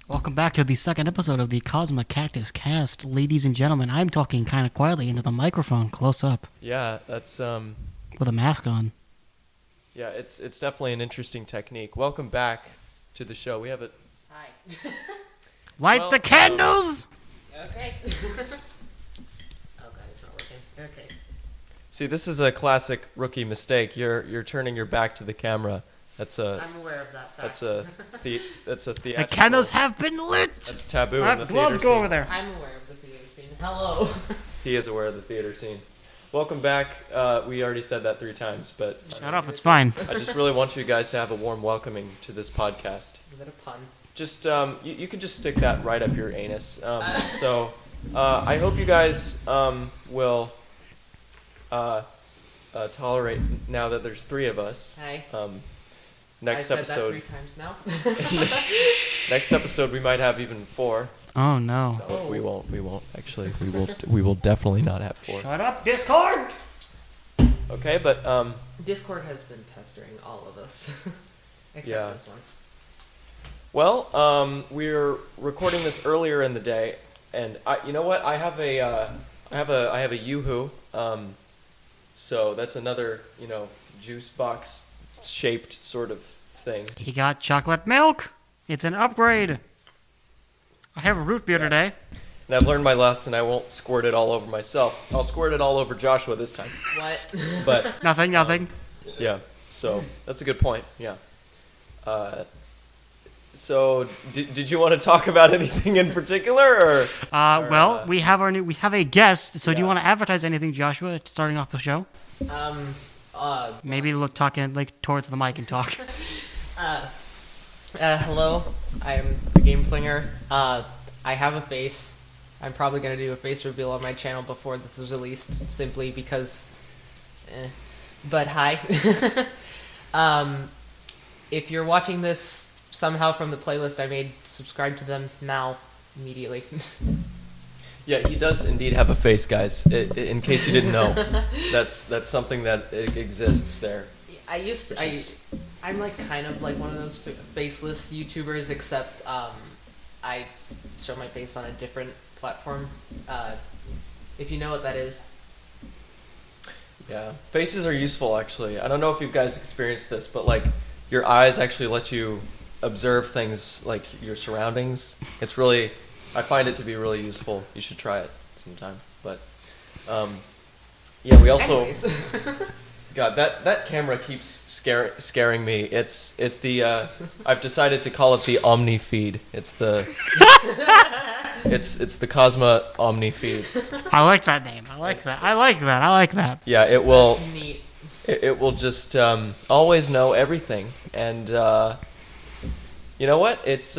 Welcome back to the second episode of the Khosma Cactus Cast. Ladies and gentlemen, I'm talking kind of quietly into the microphone, close up, Yeah, that's with a mask on. yeah, it's definitely an interesting technique. Welcome back to the show. We have a Hi. Light Well, the candles! Okay. Oh god, it's not working. Okay. See, this is a classic rookie mistake. You're turning your back to the camera. That's a I'm aware of that fact. that's a theatrical. The candles have been lit! That's taboo in the Alright, theater gloves go scene. over there. I'm aware of the theater scene. Hello. He is aware of the theater scene. Welcome back. We already said that 3 times, but Shut up, it's fine. I just really want you guys to have a warm welcoming to this podcast. Is that a pun? Just you can just stick that right up your anus. So I hope you guys will tolerate now that there's 3 of us. Hi. Next I said episode. that 3 times now. Next episode we might have even 4. Oh no. No, we won't. Actually, we will definitely not have 4. Shut up, Discord! Okay, but Discord has been pestering all of us. Except Yeah. this one. well, we're recording this earlier in the day, and you know what? I have a Yoo-hoo. So that's another, juice box shaped sort of thing. He got chocolate milk! It's an upgrade! I have a root beer today. And I've learned my lesson. I won't squirt it all over myself. I'll squirt it all over Joshua this time. What? But Nothing. yeah, so that's a good point. Yeah. So did you want to talk about anything in particular, or? Well, we have a guest, so do you Yeah. want to advertise anything, Joshua, starting off the show? Maybe look talking like towards the mic and talk. Hello. I'm the Game Flinger. I have a face. I'm probably gonna do a face reveal on my channel before this is released, simply because. But hi. If you're watching this somehow from the playlist I made, subscribe to them now, immediately. Yeah, he does indeed have a face, guys. In case you didn't know, that's something that exists there. I'm like kind of like one of those faceless YouTubers, except I show my face on a different platform. If you know what that is. Yeah, faces are useful actually. I don't know if you guys experienced this, but like your eyes actually let you observe things like your surroundings. It's really, I find it to be really useful. You should try it sometime. But yeah, we also. Anyways. God, that camera keeps scaring me. It's the I've decided to call it the Omnifeed. It's the it's the Khosma Omnifeed. I like that name. I like that. Yeah, it will Neat. it will just always know everything. And you know what? It's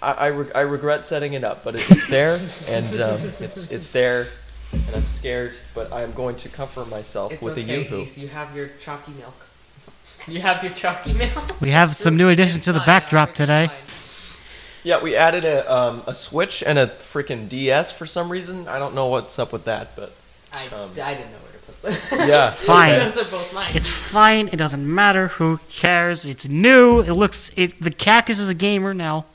I regret setting it up, but it's there, and it's there. And I'm scared, but I'm going to comfort myself It's with okay, a Yoo-hoo. Heath, you have your chalky milk. You have your chalky milk. We have some new additions to the It's fine, backdrop it's today. fine. Yeah, we added a Switch and a freaking DS for some reason. I don't know what's up with that, but I didn't know where to put them. yeah. Fine. Those are both mine. It's fine. It doesn't matter. Who cares? It's new. The cactus is a gamer now.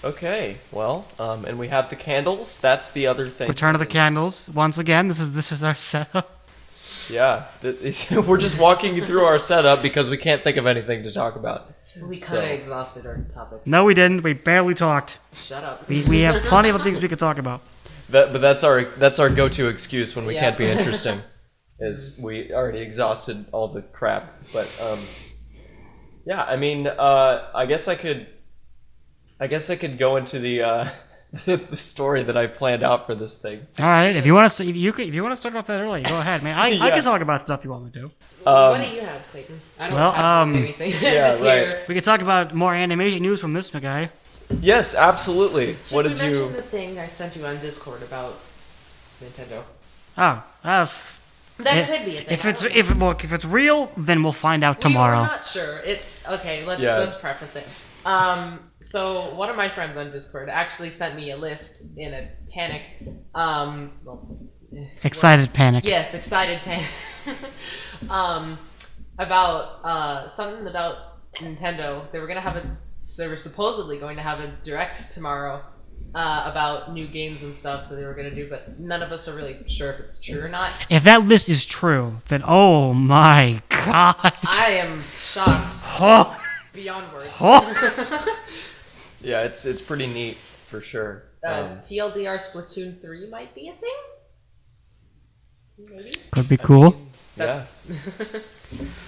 Okay, well, and we have the candles. That's the other thing. Return of the candles. Once again, this is our setup. Yeah, we're just walking you through our setup because we can't think of anything to talk about. We So- kind of exhausted our topics. No, we didn't. We barely talked. Shut up. We have plenty of things we could talk about. But that's our go-to excuse when we Yeah. can't be interesting, is we already exhausted all the crap. But yeah, I mean, I guess I could go into the the story that I planned out for this thing. All right. If you want to start off that early, go ahead, man. I Yeah. can talk about stuff you want me to. What do you have, Clayton? I don't well, have anything yeah, this right. year. We could talk about more animation news from this guy. Yes, absolutely. Should What we did mention you? the thing I sent you on Discord about Nintendo? Oh, That could be a thing. if it's real, then we'll find out We're tomorrow. not sure. Yeah. Let's preface it. So one of my friends on Discord actually sent me a list in a panic. Excited panic. Yes, excited panic. About something about Nintendo. They were gonna have a they were supposedly going to have a direct tomorrow about new games and stuff that they were going to do, but none of us are really sure if it's true or not. If that list is true, then oh my god. I am shocked Oh, beyond words. oh. Yeah, it's pretty neat for sure. TLDR Splatoon 3 might be a thing? Maybe? Could be cool. Yeah.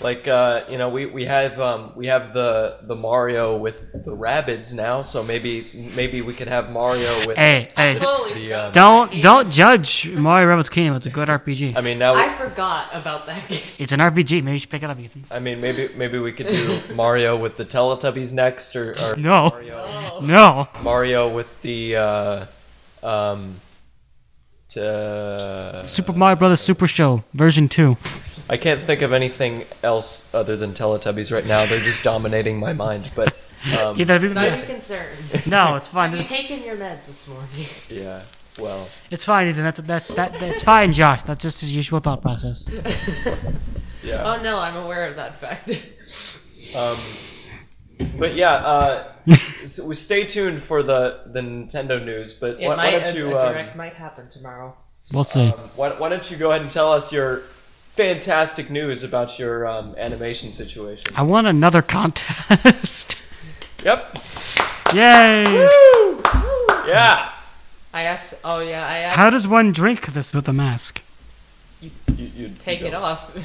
Like we have the Mario with the Rabbids now, so maybe we could have Mario with Hey, Totally. the don't judge Mario Rabbids Kingdom. It's a good RPG. I mean now I forgot about that game. It's an RPG. Maybe you should pick it up, Ethan. I mean maybe we could do Mario with the Teletubbies next, or No. Oh. No. Mario with the Super Mario Brothers Super Show version 2. I can't think of anything else other than Teletubbies right now. They're just dominating my mind. But Either Not be concerned. no, it's fine. Have you taken your meds this morning? yeah, well, It's fine, Ethan. That's fine, Josh. That's just his usual thought process. yeah. Oh no, I'm aware of that fact. But yeah, so we stay tuned for the Nintendo news. But It why might, don't you a direct might happen tomorrow. We'll see. why don't you go ahead and tell us your fantastic news about your animation situation? I won another contest. Yep. Yay! Woo! Yeah. I asked. Oh yeah, I asked. How does one drink this with a mask? You Take it don't. off.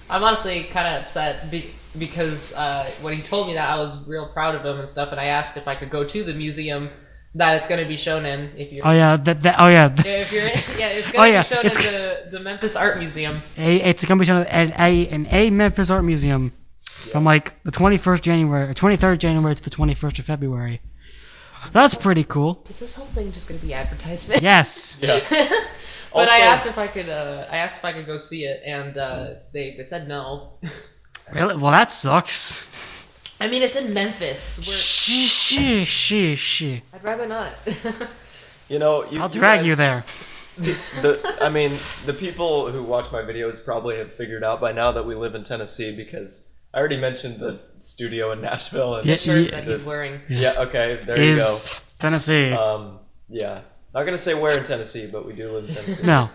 I'm honestly kind of upset because when he told me that, I was real proud of him and stuff, and I asked if I could go to the museum that it's going to be shown in. If you're, Oh yeah, oh yeah. if you're, yeah, it's Oh, going to yeah, be shown it's in the Memphis Art Museum. It's a competition at a Memphis Art Museum from like the 21st January, or 23rd January to the 21st of February. That's pretty cool. Is this whole thing just going to be advertisement? Yes. Yeah. But Also- I asked if I could go see it, and they said no. Really? Well, that sucks. I mean, it's in Memphis. I'd rather not. You know, I'll drag you guys- there. I mean, the people who watch my videos probably have figured out by now that we live in Tennessee, because I already mentioned the studio in Nashville. And Yeah, The shirt yeah. that he's wearing. yeah, okay, there you go. Is Tennessee? Yeah, not gonna say where in Tennessee, but we do live in Tennessee. No,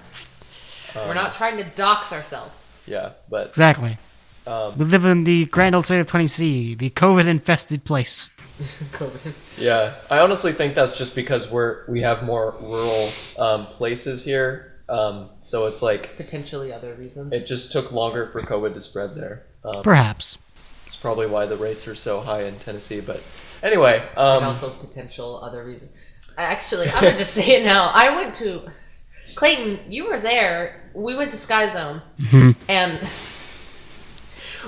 We're not trying to dox ourselves. Yeah, but exactly. We live in the grand old state of Tennessee, the COVID-infested place. COVID. yeah, I honestly think that's just because we have more rural places here. So it's like Potentially other reasons. it just took longer for COVID to spread there. Perhaps. It's probably why the rates are so high in Tennessee. But anyway, And also potential other reasons. Actually, I'm gonna just say it now. I went to Clayton. You were there. We went to Sky Zone, and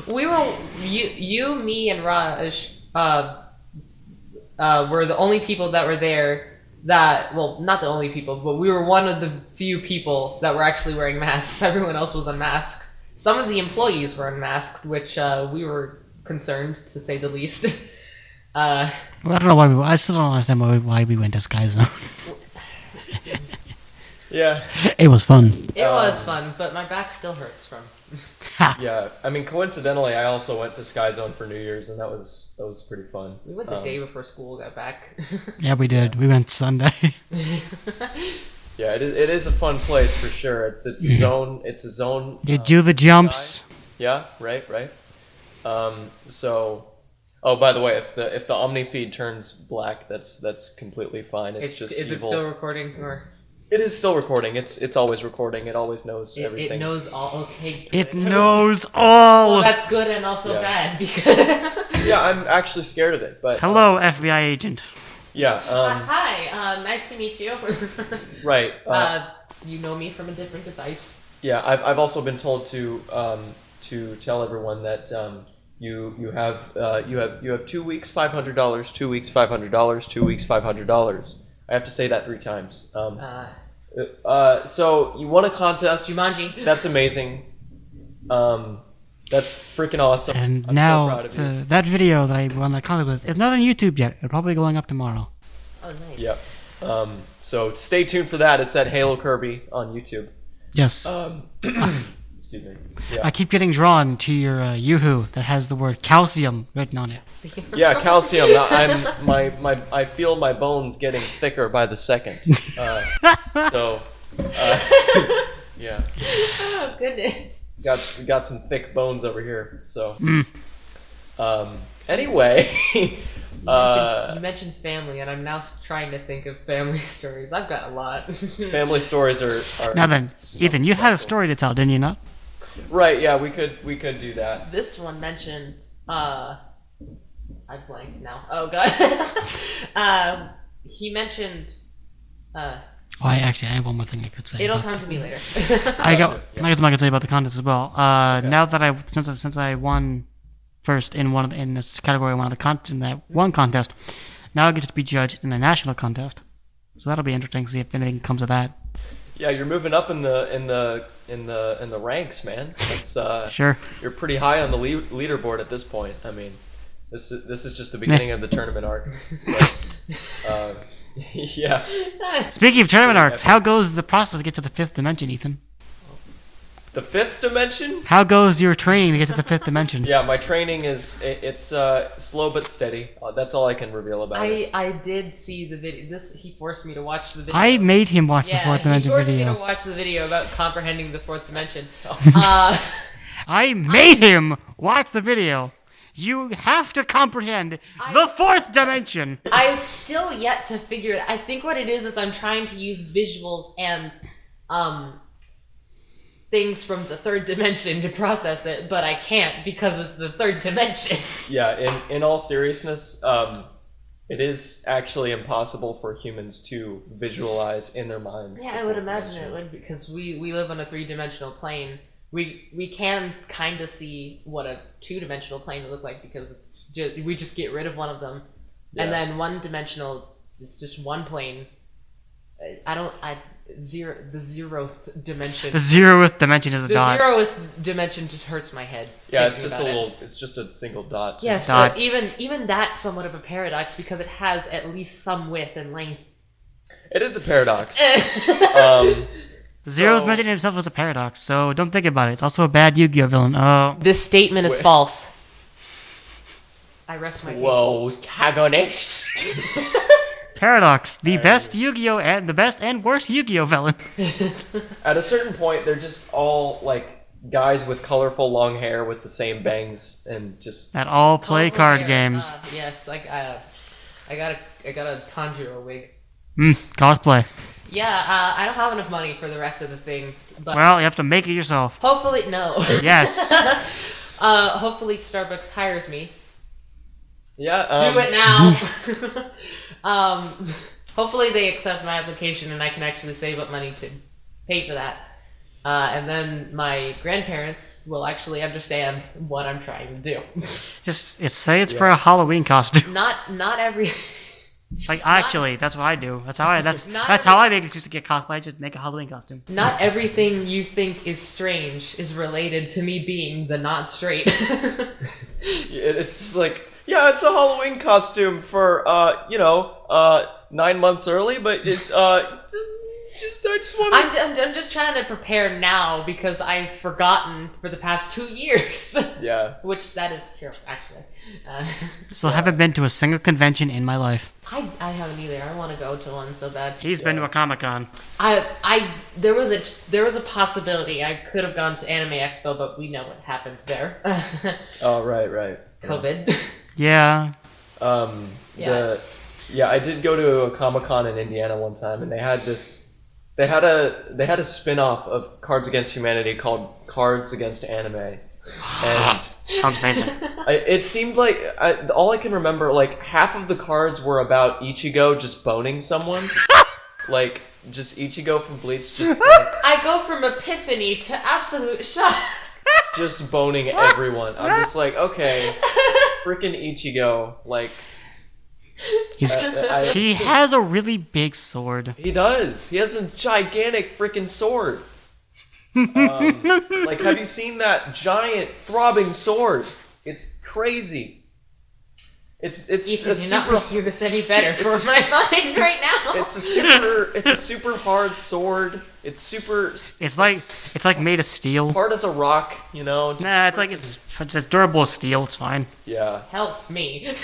we were you, me, and Raj were the only people that were there. That, well, not the only people, but we were one of the few people that were actually wearing masks. Everyone else was unmasked. Some of the employees were unmasked, which we were concerned, to say the least. Well, I don't know why I still don't understand why we went to Sky Zone. yeah, It was fun. It was fun, but my back still hurts from. yeah. I mean, coincidentally, I also went to Sky Zone for New Year's, and that was pretty fun. We went the day before school got back. Yeah, we did. We went Sunday. Yeah, it is a fun place for sure. It's a zone. It's a zone. You do the jumps. Yeah, right. So, oh, by the way, if the Omnifeed turns black, that's completely fine. It's just is evil. it still recording or? It is still recording. It's always recording. It always knows everything. It knows all. Okay. It good. knows all. Well, that's good and also Yeah. bad because. Yeah, I'm actually scared of it. But Hello, FBI agent. yeah. Hi. Nice to meet you. Right. You know me from a different device. Yeah, I've also been told to tell everyone that you have 2 weeks $500, 2 weeks $500, 2 weeks $500. I have to say that 3 times. So you won a contest. Jumanji. That's amazing. That's freaking awesome. And I'm now, so proud of you. that video that I won the contest with is not on YouTube yet. It's probably going up tomorrow. Oh, nice. Yep. So stay tuned for that. It's at Halo Kirby on YouTube. Yes. Excuse Excuse me. Yeah. I keep getting drawn to your Yoo-hoo that has the word calcium written on it. Yeah, calcium. I feel my bones getting thicker by the second. Yeah. Oh goodness. Got some thick bones over here. So. Anyway. You mentioned family, and I'm now trying to think of family stories. I've got a lot. Family stories are Now then, Ethan, you had a story to tell, didn't you not? Right, yeah, we could do that. This one mentioned, I blanked now. Oh god. He mentioned, Oh, I have one more thing I could say. it'll come to me later. I got something I can say about the contest as well. Now that since I won first in this category, in that one contest, now I get to be judged in a national contest. So that'll be interesting to see if anything comes of that. Yeah, you're moving up in the ranks, man. It's Sure. You're pretty high on the leaderboard at this point. I mean, this is just the beginning of the tournament arc. So, yeah. Speaking of tournament arcs, how goes the process to get to the 5th dimension, Ethan? The 5th dimension? How goes your training to get to the 5th dimension? Yeah, my training it's slow but steady. That's all I can reveal about it. I did see the video. He forced me to watch the video. I made him watch the 4th dimension he forced video. me to watch the video about comprehending the 4th dimension. I made him watch the video. You have to comprehend the 4th dimension. I've still yet to figure it. I think what it is I'm trying to use visuals and things from the 3rd dimension to process it, but I can't because it's the 3rd dimension. Yeah, in all seriousness, it is actually impossible for humans to visualize in their minds. Yeah, I would imagine it would, because we live on a 3-dimensional plane. We can kind of see what a 2-dimensional plane would look like, because we just get rid of one of them, and then 1-dimensional, it's just one plane. The 0th dimension. The 0th dimension is a dot. The 0th dimension just hurts my head. Yeah, it's just it's just a single dot. Yes, dot. but even that's somewhat of a paradox, because it has at least some width and length. It is a paradox. The 0th dimension himself is a paradox, so don't think about it. It's also a bad Yu-Gi-Oh villain. Oh. This statement is false. I rest my case. Whoa, Kagonist. Paradox, the best Yu-Gi-Oh and the best and worst Yu-Gi-Oh villain. At a certain point, they're just all like guys with colorful long hair with the same bangs and just. That all play card games. Yes, I got a Tanjiro wig. Cosplay. Yeah, I don't have enough money for the rest of the things, but Well, you have to make it yourself. hopefully no. Yes. Hopefully Starbucks hires me. Yeah. Do it now. Hopefully they accept my application and I can actually save up money to pay for that. And then my grandparents will actually understand what I'm trying to do. Just say it's for a Halloween costume. Not every. Like actually, that's what I do. That's how I make it used to get cosplay. I just make a Halloween costume. Not everything you think is strange is related to me being the not straight. It's just like, yeah, it's a Halloween costume for 9 months early, but it's I just want to. I'm just trying to prepare now because I've forgotten for the past 2 years. Yeah. Which that is true, actually. Still haven't been to a single convention in my life. I haven't either. I want to go to one so bad. He's been to a Comic-Con. There was a possibility I could have gone to Anime Expo, but we know what happened there. Oh, right. COVID. Yeah. I did go to a Comic-Con in Indiana one time, and they had a spin-off of Cards Against Humanity called Cards Against Anime. And sounds amazing. It seemed like all I can remember, like half of the cards were about Ichigo just boning someone, like just Ichigo from Bleach, just I go from epiphany to absolute shock. just boning everyone. I'm just like, okay, freaking Ichigo, like. He has a really big sword. He does. He has a gigantic freaking sword. Like, have you seen that giant throbbing sword? It's crazy. It's Ethan, a you're super. not making this any better for my mind right now. It's a super hard sword. It's super. It's like made of steel. Hard as a rock, you know. Just Nah, it's like it's as durable as steel. It's fine. Yeah. Help me.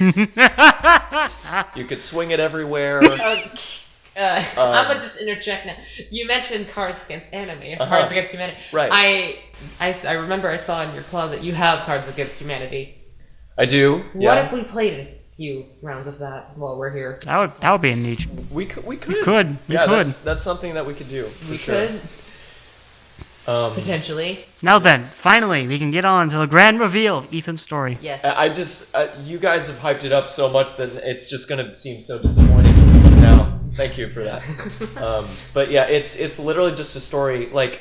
You could swing it everywhere. I'm gonna just interject now. You mentioned Cards Against Anime, Cards Against Humanity. Right. I remember I saw in your closet you have Cards Against Humanity. I do. What Yeah. if we played a few rounds of that while we're here? That would be a niche. We could. We could. That's something that we could do. We for sure. could potentially. Now then, finally, we can get on to the grand reveal of Ethan's story. Yes. I just you guys have hyped it up so much that it's just gonna seem so disappointing now. Thank you for that. But yeah, it's literally just a story. Like,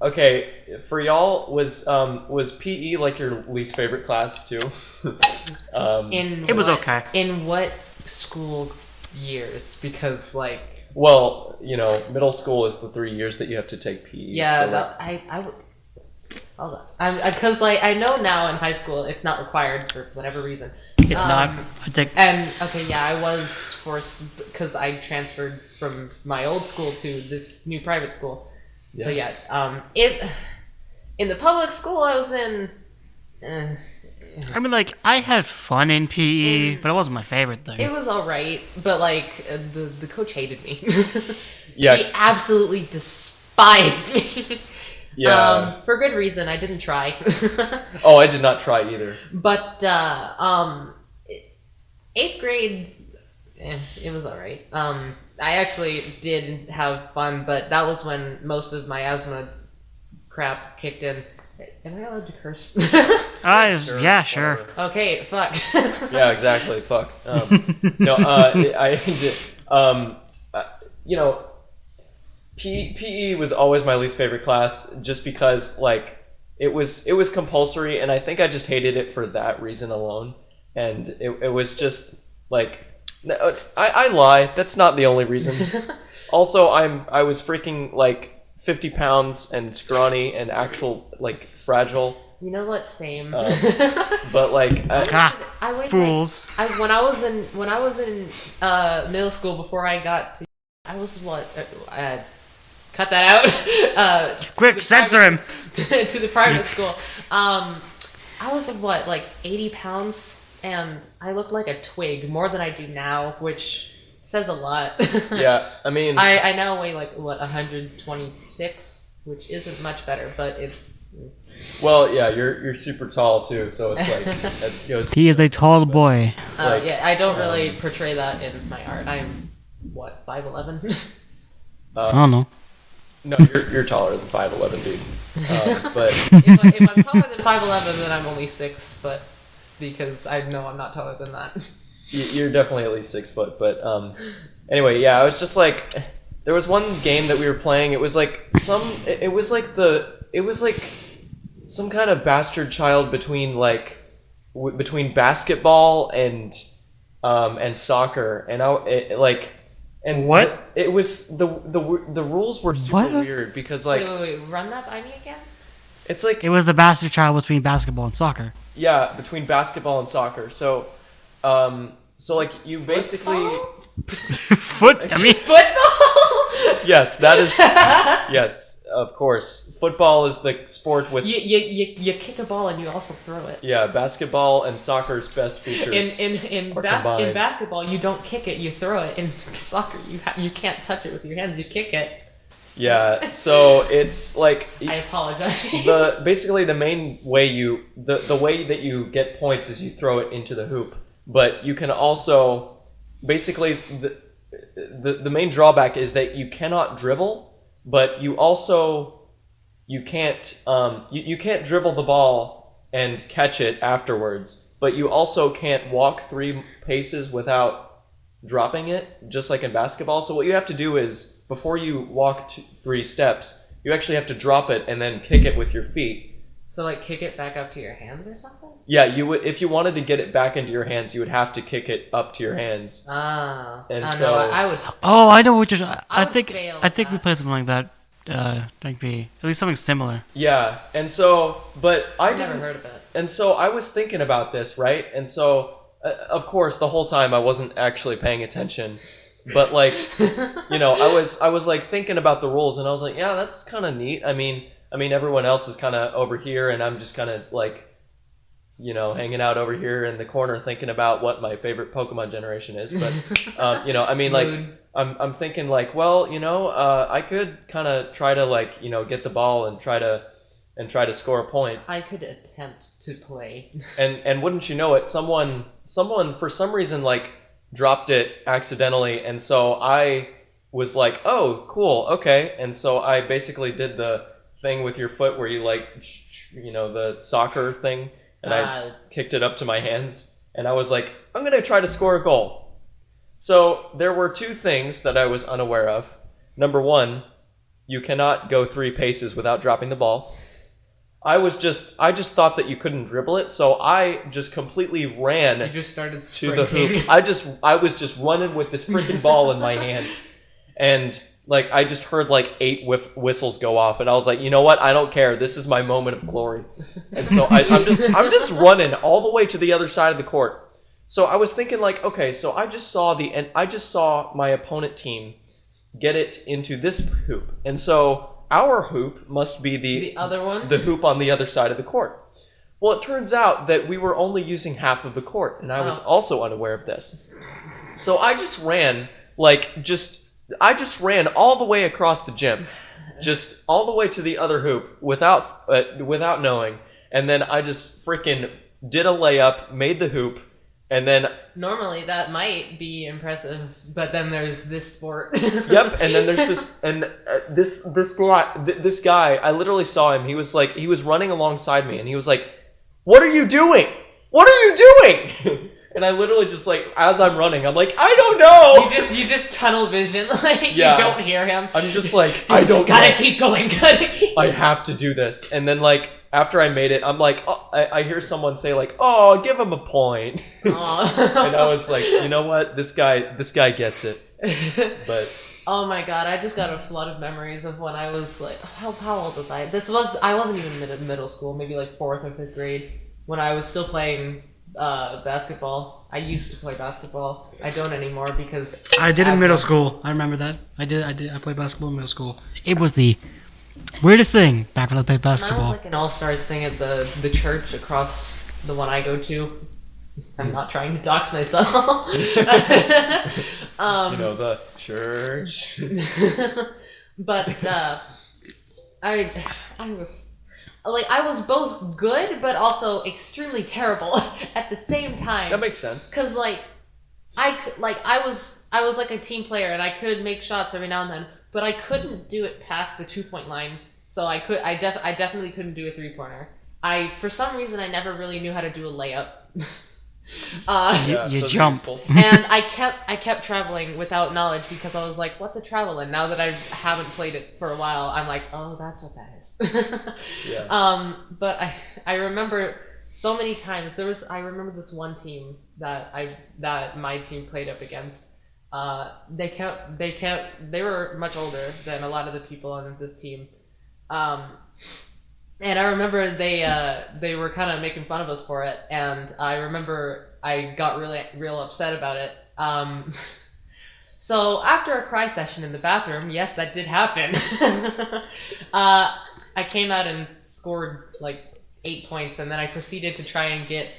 okay, for y'all, was PE like your least favorite class too? It was okay. In what school years? Because like. Well, you know, middle school is the 3 years that you have to take PE. Yeah, so I would. Hold on, because like I know now in high school it's not required for whatever reason. It's not. I think. And okay, yeah, I was forced because I transferred from my old school to this new private school. Yeah. So yeah, in the public school I was in. I mean, like, I had fun in PE, but it wasn't my favorite thing. It was alright, but like the coach hated me. Yeah. He absolutely despised me. Yeah. For good reason. I didn't try. Oh, I did not try either. But 8th grade, it was alright. I actually did have fun, but that was when most of my asthma crap kicked in. Am I allowed to curse? Sure, yeah, sure. whatever. Okay, fuck. Yeah, exactly. Fuck. No, I did. You know, PE was always my least favorite class, just because like it was compulsory, and I think I just hated it for that reason alone. And it was just like, I lie. That's not the only reason. Also, I was freaking like 50 pounds and scrawny and actual like fragile. You know what? Same. But like, I weighed Fools. like, when I was in middle school before I got to, I was what? Cut that out. Quick, censor him. To the private school. I was what, like 80 pounds, and I looked like a twig more than I do now, which says a lot. Yeah, I mean, I now weigh like what 126, which isn't much better, but it's. well, yeah, you're super tall too, so it's like it goes. He is a tall boy. Like, Yeah, I don't really portray that in my art. I'm what 5'11". I don't know. No, you're taller than 5'11", dude. But if I'm taller than 5'11", then I'm only 6 foot, because I know I'm not taller than that. you're definitely at least 6 foot. But anyway, yeah, I was just like, there was one game that we were playing. It was like some kind of bastard child between like between basketball and soccer, and What? It was the rules were super What? weird because like Wait, run that by me again? it's like It was the bastard child between basketball and soccer. yeah, between basketball and soccer. So like you basically Football? yes, that is yes, of course. Football is the sport with You kick a ball and you also throw it. yeah, basketball and soccer's best features. In are combined. basketball, you don't kick it, you throw it. In soccer, you can't touch it with your hands, you kick it. Yeah, so it's like I apologize. basically the main way the way that you get points is you throw it into the hoop, but you can also basically the main drawback is that you cannot dribble, but you can't you can't dribble the ball and catch it afterwards, but you also can't walk 3 paces without dropping it, just like in basketball. So what you have to do is before you walk 3 steps, you actually have to drop it and then kick it with your feet. So like kick it back up to your hands or something? Yeah, you would if you wanted to get it back into your hands, you would have to kick it up to your hands. And so no, I would. Oh, I know what you're. I would think fail I think at we that. played something like that. Like at least something similar. Yeah, and so but I've never heard of it. And so I was thinking about this, right? And so of course the whole time I wasn't actually paying attention. But like, I was like thinking about the rules, and I was like, yeah, that's kind of neat. I mean, everyone else is kind of over here, and I'm just kind of like, hanging out over here in the corner thinking about what my favorite Pokemon generation is. But, I'm thinking like, well, I could kind of try to like, get the ball and try to score a point. I could attempt to play. And wouldn't you know it, someone for some reason like dropped it accidentally, and so I was like, oh, cool, okay. And so I basically did the thing with your foot where you like, the soccer thing, and I kicked it up to my hands, and I was like, I'm going to try to score a goal. So there were two things that I was unaware of. Number one, you cannot go 3 paces without dropping the ball. I just thought that you couldn't dribble it, so I just completely ran You just started to sprinting. the hoop. I was just running with this freaking ball in my hands, and like I just heard like 8 whistles go off, and I was like, you know what? I don't care. This is my moment of glory. And so I'm just running all the way to the other side of the court. So I was thinking like, okay, so I just saw my opponent team get it into this hoop, and so our hoop must be the other one? the hoop on the other side of the court. Well, it turns out that we were only using half of the court, and I was also unaware of this. So I just ran all the way across the gym, just all the way to the other hoop without knowing, and then I just freaking did a layup, made the hoop, and then Normally that might be impressive, but then there's this sport. Yep, and then there's this guy. I literally saw him. He was running alongside me, and he was like, "What are you doing? What are you doing?" And I literally just like, as I'm running, I'm like, "I don't know." You just tunnel vision, like Yeah. you don't hear him. I'm just like, I don't gotta know. keep going. Gotta keep. I have to do this. And then like after I made it, I'm like, oh, I hear someone say like, "Oh, give him a point." Aw. And I was like, you know what? This guy gets it. But Oh my god, I just got a flood of memories of when I was like, how old was I? I wasn't even middle school, maybe like 4th or 5th grade, when I was still playing basketball. I used to play basketball. I don't anymore because I did in middle school. I remember that. I played basketball in middle school. It was the weirdest thing back when I played Mine was basketball. like an all-stars thing at the church across the one I go to. I'm not trying to dox myself. the church. But I was both good but also extremely terrible at the same time. That makes sense. Cause I was like a team player and I could make shots every now and then, but I couldn't do it past the 2-point line. So I definitely couldn't do a 3-pointer. For some reason I never really knew how to do a layup. You those are jump. useful. And I kept traveling without knowledge because I was like, what's a travel? And now that I haven't played it for a while, I'm like, oh, that's what that is. Yeah. But I remember so many times I remember this one team that my team played up against. They were much older than a lot of the people on this team. And I remember they were kind of making fun of us for it, and I remember I got real upset about it. So after a cry session in the bathroom, yes, that did happen. I came out and scored like 8 points, and then I proceeded to try and get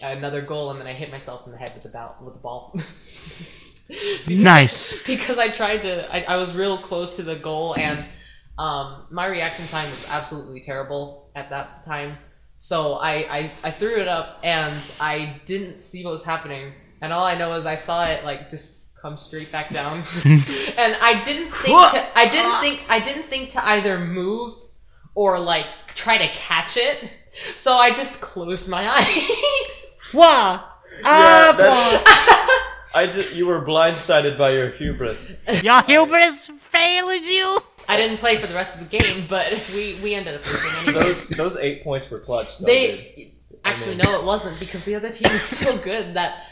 another goal, and then I hit myself in the head with the ball. Nice. Because I was real close to the goal, and my reaction time was absolutely terrible at that time. So I threw it up and I didn't see what was happening, and all I know is I saw it like just come straight back down. And I didn't think to either move or like try to catch it. So I just closed my eyes. Wow. You were blindsided by your hubris. Your hubris failed you. I didn't play for the rest of the game, but we ended up losing anyway. Those 8 points were clutch. Though, No, it wasn't, because the other team was so good that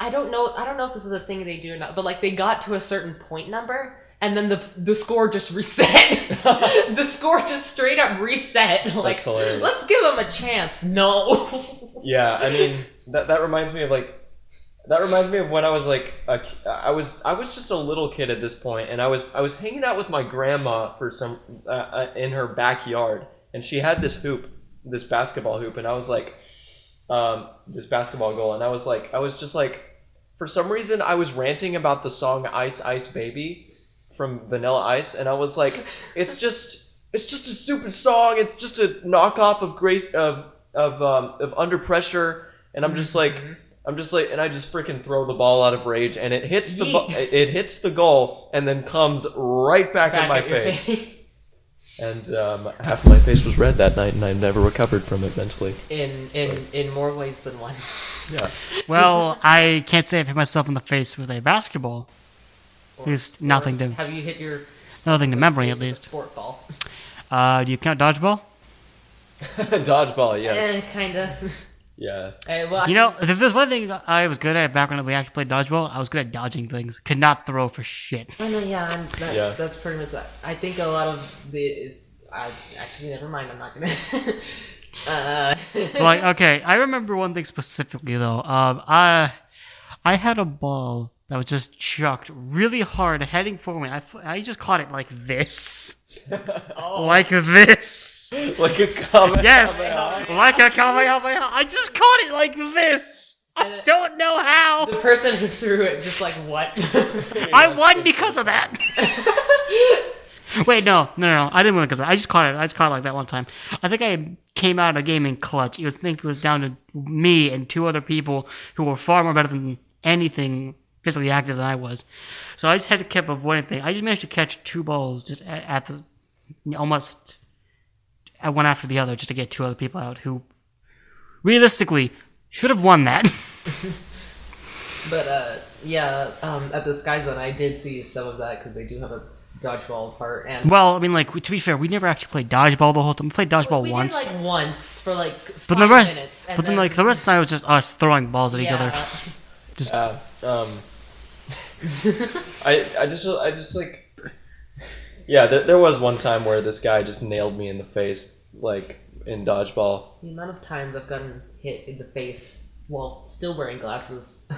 I don't know if this is a thing they do or not, but like they got to a certain point number and then the score just reset. The score just straight up reset. Like, that's hilarious. Let's give them a chance. No. Yeah, I mean that reminds me of like That reminds me of when I was like I was just a little kid at this point, and I was hanging out with my grandma for some in her backyard, and she had this hoop, this basketball hoop, and I was like this basketball goal, and I was just like, for some reason I was ranting about the song Ice Ice Baby from Vanilla Ice, and I was like, it's just a stupid song, it's just a knockoff of Grace of Under Pressure, and I'm just like, and I just freaking throw the ball out of rage, and it hits it hits the goal, and then comes right back in my face. And half of my face was red that night, and I never recovered from it mentally. In more ways than one. Yeah. Well, I can't say I've hit myself in the face with a basketball. There's nothing to... Have you hit your... Nothing to memory, at least. Sport ball. Do you count dodgeball? Dodgeball, yes. Kinda. Yeah. Well, You know, if there's one thing I was good at back when we actually played dodgeball, I was good at dodging things. Could not throw for shit. I know, that's pretty much that. I think a lot of the... actually, never mind, I'm not gonna... Like, okay, I remember one thing specifically, though. I had a ball that was just chucked really hard, heading for me. I just caught it like this. Oh. Like this. Like a Kamehameha. Yes, like a Kamehameha. I just caught it like this. I don't know how. The person who threw it just like, what? I won because of that. Wait, no. I didn't win because of that. I just caught it like that one time. I think I came out of a game in clutch. I think it was down to me and two other people who were far more better than anything physically active than I was. So I just had to keep avoiding things. I just managed to catch two balls just at the almost at one after the other just to get two other people out who realistically should have won that. But at the Sky Zone, I did see some of that because they do have a dodgeball part. And well, I mean, like, to be fair, we never actually played dodgeball the whole time. We played dodgeball we once. did like once for like 5 but the rest, minutes. but then like the rest of the night was just us throwing balls at each other. I just like, yeah, there was one time where this guy just nailed me in the face, like, in dodgeball. The amount of times I've gotten hit in the face while still wearing glasses,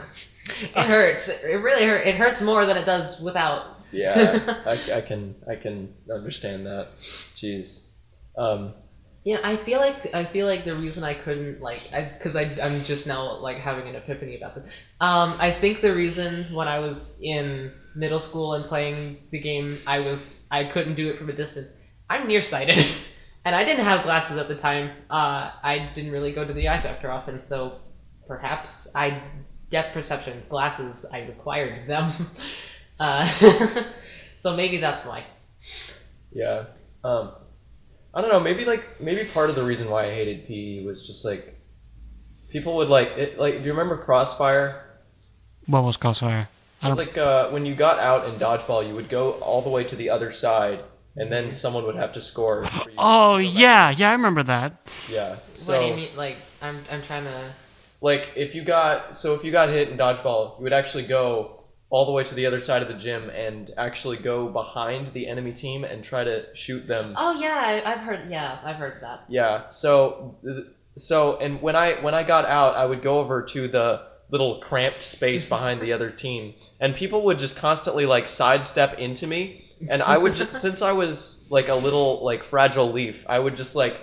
it hurts. It really hurts. It hurts more than it does without. Yeah, I can understand that. Jeez. Yeah, I feel like the reason I couldn't because I'm just now like having an epiphany about this. I think the reason when I was in middle school and playing the game, I couldn't do it from a distance. I'm nearsighted, and I didn't have glasses at the time. I didn't really go to the eye doctor often, so perhaps depth perception glasses. I required them, so maybe that's why. Yeah. I don't know, maybe part of the reason why I hated PE was just like people would like it, like, do you remember Crossfire? What was Crossfire? It was like when you got out in dodgeball, you would go all the way to the other side, and then someone would have to score. For you Oh yeah, I remember that. Yeah. So, What do you mean? Like I'm trying to. like if you got hit in dodgeball, you would actually go all the way to the other side of the gym and actually go behind the enemy team and try to shoot them. Oh yeah, I've heard that. Yeah. So and when I got out, I would go over to the little cramped space behind the other team, and people would just constantly like sidestep into me, and I would just, since I was like a little like fragile leaf, I would just like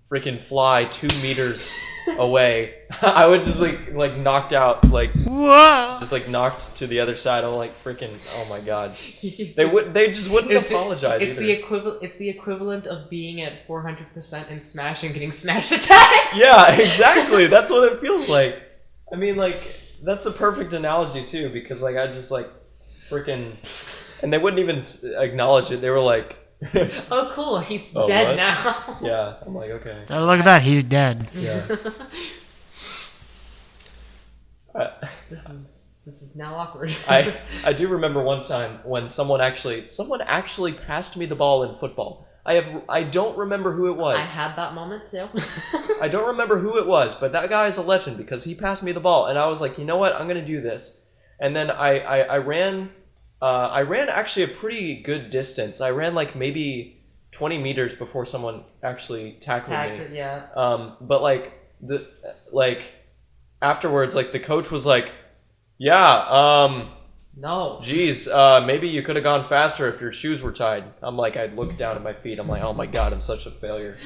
freaking fly 2 meters away. I would just like knocked out, like Whoa! just like knocked to the other side. I'm like freaking, oh my god. They just wouldn't apologize It's either. the equivalent of being at 400% in Smash and getting Smash attacked. Yeah, exactly. That's what it feels like. I mean, like, that's a perfect analogy too, because like I just like freaking, and they wouldn't even acknowledge it. They were like, oh cool, he's Oh, dead what? now. yeah. I'm like, okay. Oh, look at that, he's dead. Yeah. This is now awkward. I do remember one time when someone actually passed me the ball in football. I don't remember who it was. I had that moment too. I don't remember who it was, but that guy is a legend because he passed me the ball, and I was like, you know what, I'm gonna do this. And then I ran actually a pretty good distance. I ran like maybe 20 meters before someone actually tackled me. Yeah. But like afterwards, like the coach was like, Yeah. No. Geez. Maybe you could have gone faster if your shoes were tied. I'd look down at my feet. I'm like, oh my god, I'm such a failure.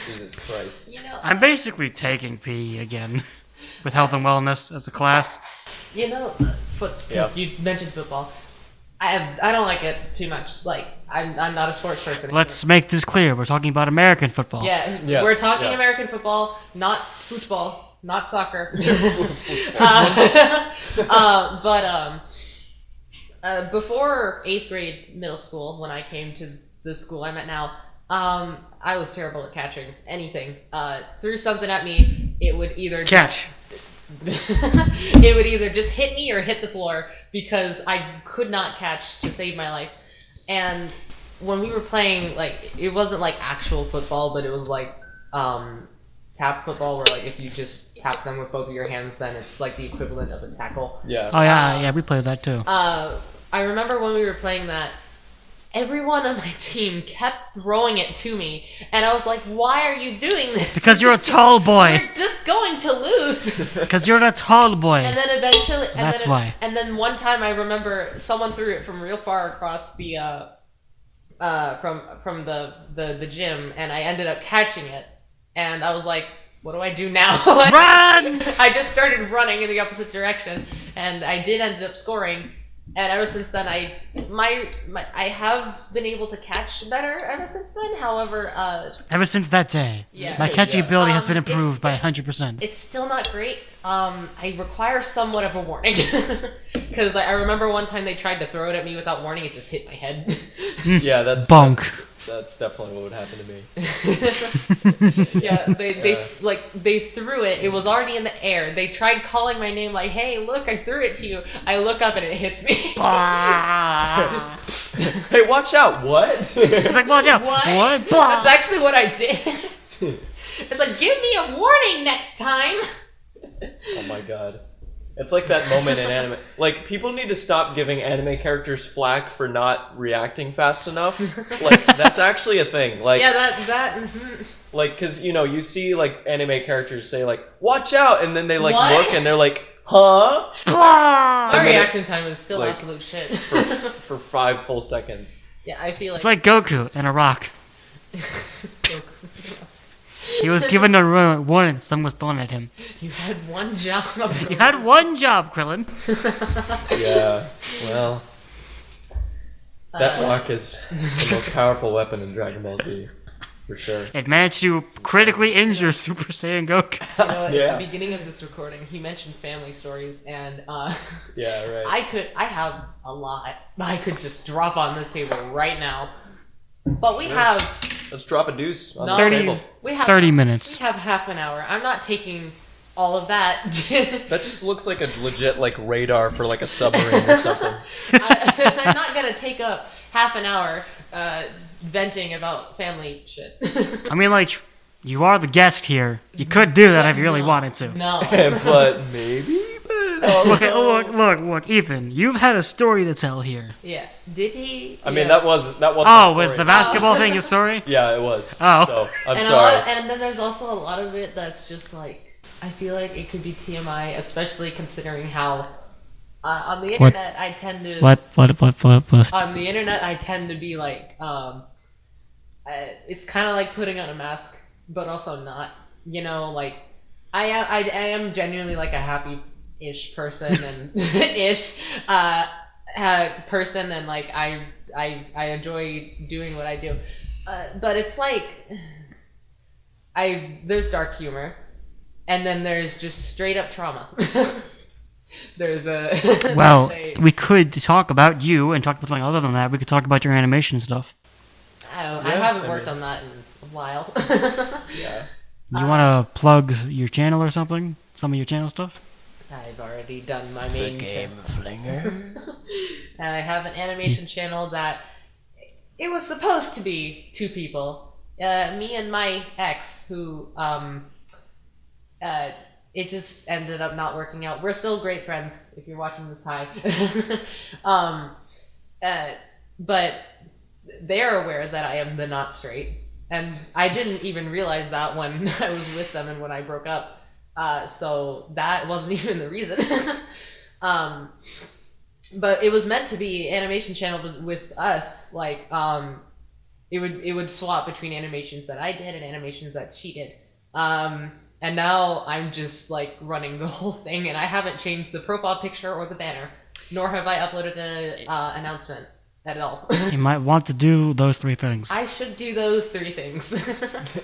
Jesus Christ. You know, I'm basically taking PE again with health and wellness as a class. you know, because you mentioned football. I don't like it too much. Like, I'm not a sports person. Let's make this clear. We're talking about American football. Yeah, Yes, we're talking yeah. American football, not football, not soccer. Before 8th grade middle school, when I came to the school I'm at now, I was terrible at catching anything. Threw something at me, it would either Catch. it would either just hit me or hit the floor because I could not catch to save my life. And when we were playing, like, it wasn't like actual football, but it was like tap football, where like if you just tap them with both of your hands, then it's like the equivalent of a tackle. Yeah. Oh yeah, we played that too. I remember when we were playing that, everyone on my team kept throwing it to me, and I was like, "Why are you doing this?" Because you're a tall boy. We're just going to lose. Because you're a tall boy. And then eventually, That's why. And then one time, I remember someone threw it from real far across the from the gym, and I ended up catching it. And I was like, "What do I do now?" Run! I just started running in the opposite direction, and I did end up scoring. And ever since then, I have been able to catch better ever since then. However, Ever since that day, yeah. my catching ability has been It's- improved by it's- 100%. It's still not great. I require somewhat of a warning. Because I remember one time they tried to throw it at me without warning, it just hit my head. Yeah, Bonk. That's definitely what would happen to me. Yeah, they threw it. It was already in the air. They tried calling my name like, "Hey, look, I threw it to you." I look up and it hits me. Just, Hey, watch out! What? It's like, watch out. What? That's actually what I did. It's like, give me a warning next time. Oh my god. It's like that moment in anime. Like, people need to stop giving anime characters flack for not reacting fast enough. Like, that's actually a thing. Like, Yeah, that. like, cause you see like anime characters say like, "Watch out," and then they like What? look and they're like, "Huh?" My And then reaction time is still like, absolute shit. for 5 full seconds. Yeah, I feel It's like Goku in a rock. like He was given a warning. Someone was thrown at him. you had one job. You had one job, Krillin. Yeah. Well, that rock is the most powerful weapon in Dragon Ball Z, for sure. It managed to critically injure Super Saiyan Goku. You know, Yeah. at the beginning of this recording, he mentioned family stories, and Yeah. Right. I have a lot. I could just drop on this table right now. But we have Let's drop a deuce on No. this 30 table. we have 30 we minutes. have half an hour. I'm not taking all of that. That just looks like a legit like radar for like a submarine or something. I'm not gonna take up half an hour venting about family shit. I mean, like, you are the guest here. You could do that if you really No. wanted to. No. But maybe. But Look, also, look, Ethan. You've had a story to tell here. Yeah. Did he? I mean, Yes. that was. Oh, was the basketball thing your story? Yeah, it was. Oh. So I'm and sorry. and then there's also a lot of it that's just like, I feel like it could be TMI, especially considering how on the internet I tend to What? on the internet I tend to be like it's kind of like putting on a mask, but also not. You know, like I am genuinely like a happy-ish person and ish person, and like I enjoy doing what I do, but it's like there's dark humor, and then there's just straight up trauma. There's a Well, there's we could talk about you and talk about something other than that. We could talk about your animation stuff. I Yeah, haven't I worked mean- on that in a while. Yeah. You want to plug your channel or something? Some of your channel stuff? I've already done my main channel. flinger. And I have an animation channel that it was supposed to be 2 people. Me and my ex, who it just ended up not working out. We're still great friends. If you're watching this, hi. But they're aware that I am the not straight, and I didn't even realize that when I was with them and when I broke up. So that wasn't even the reason. But it was meant to be animation channel with us. Like, it would swap between animations that I did and animations that she did. And now I'm just like running the whole thing, and I haven't changed the profile picture or the banner, nor have I uploaded an announcement at all. You might want to do those 3 things. I should do those 3 things.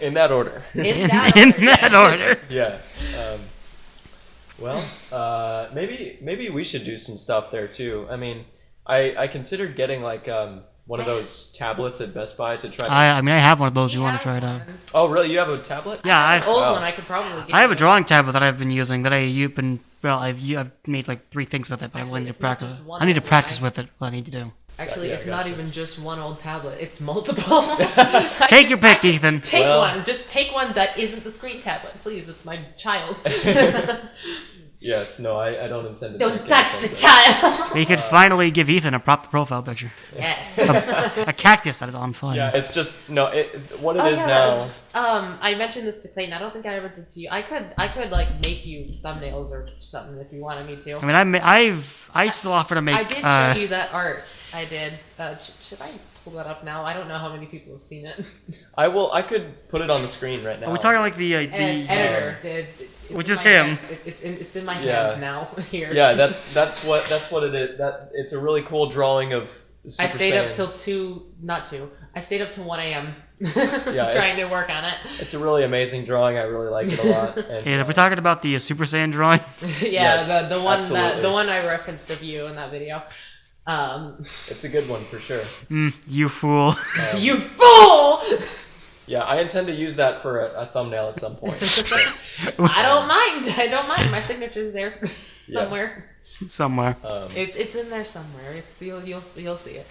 In that order. In that order. Yeah. Maybe we should do some stuff there too. I mean, I considered getting like one of those tablets at Best Buy to try. I mean, I have one of those. You want to try it out? Oh, really? You have a tablet? Yeah, I have an old one. I could probably get. I have a drawing tablet that I've been using that I've made like 3 things with it, but Actually, I need to it's not practice. just one I need to old practice one. with it. What I need to do. Actually, Yeah, it's gotcha. not even just one old tablet. It's multiple. Take your pick, Ethan. Take Well- one. Just take one that isn't the screen tablet, please. It's my child. Yes. No, I don't intend to. Don't take touch the anything. child. We could finally give Ethan a proper profile picture. Yes. A cactus that is on fire. Yeah, it's just no. What it Oh, is yeah. now. I mentioned this to Clayton. I don't think I ever did to you. I could like make you thumbnails or something if you wanted me to. I mean, I still offer to make. I did show you that art. I did. Should I pull that up now? I don't know how many people have seen it. I could put it on the screen right now. Are we talking like the Editor. which it's is in my him. hand. It's in my Yeah. hand now. Here. Yeah, that's what it is. That it's a really cool drawing of. Super I stayed Saiyan. up till 2. Not 2. I stayed up till 1 a.m. Yeah, trying to work on it. It's a really amazing drawing. I really like it a lot. And, Yeah, we're talking about the Super Saiyan drawing. Yeah, Yes, the one absolutely. the one I referenced of you in that video. it's a good one for sure. You fool. You fool! Yeah, I intend to use that for a thumbnail at some point. I don't mind. I don't mind. My signature's there Yeah. somewhere. Somewhere. It's in there somewhere. You'll see it.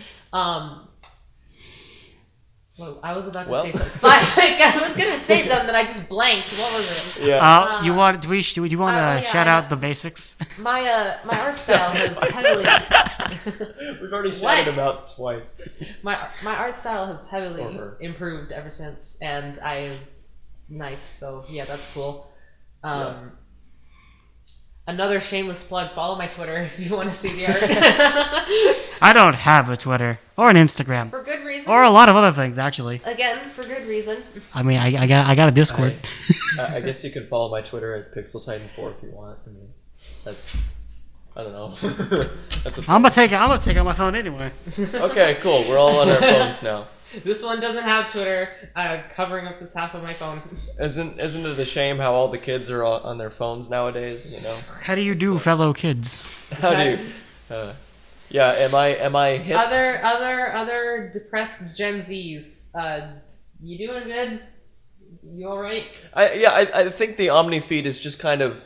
Well, I was about to Well. say something. I was gonna say something and I just blanked. What was it? Yeah. You want? Do you want to yeah, shout I out know. the basics? My art style has heavily We've already What? shouted him out twice. my art style has heavily Or her. improved ever since, and I'm nice. So yeah, that's cool. Yeah. Another shameless plug. Follow my Twitter if you want to see the art. I don't have a Twitter or an Instagram For good reason. or a lot of other things actually. Again, for good reason. I mean, I got a Discord. I guess you can follow my Twitter at PixelTitan4 if you want. I mean, that's. I don't know. That's a I'm gonna take it on my phone anyway. Okay, cool. We're all on our phones now. This one doesn't have Twitter, covering up this half of my phone. Isn't it a shame how all the kids are on their phones nowadays? You know. How do you do, fellow kids? How do you? Yeah. Am I hip? Other depressed Gen Zs. You doing good? You all right? I think the Omnifeed is just kind of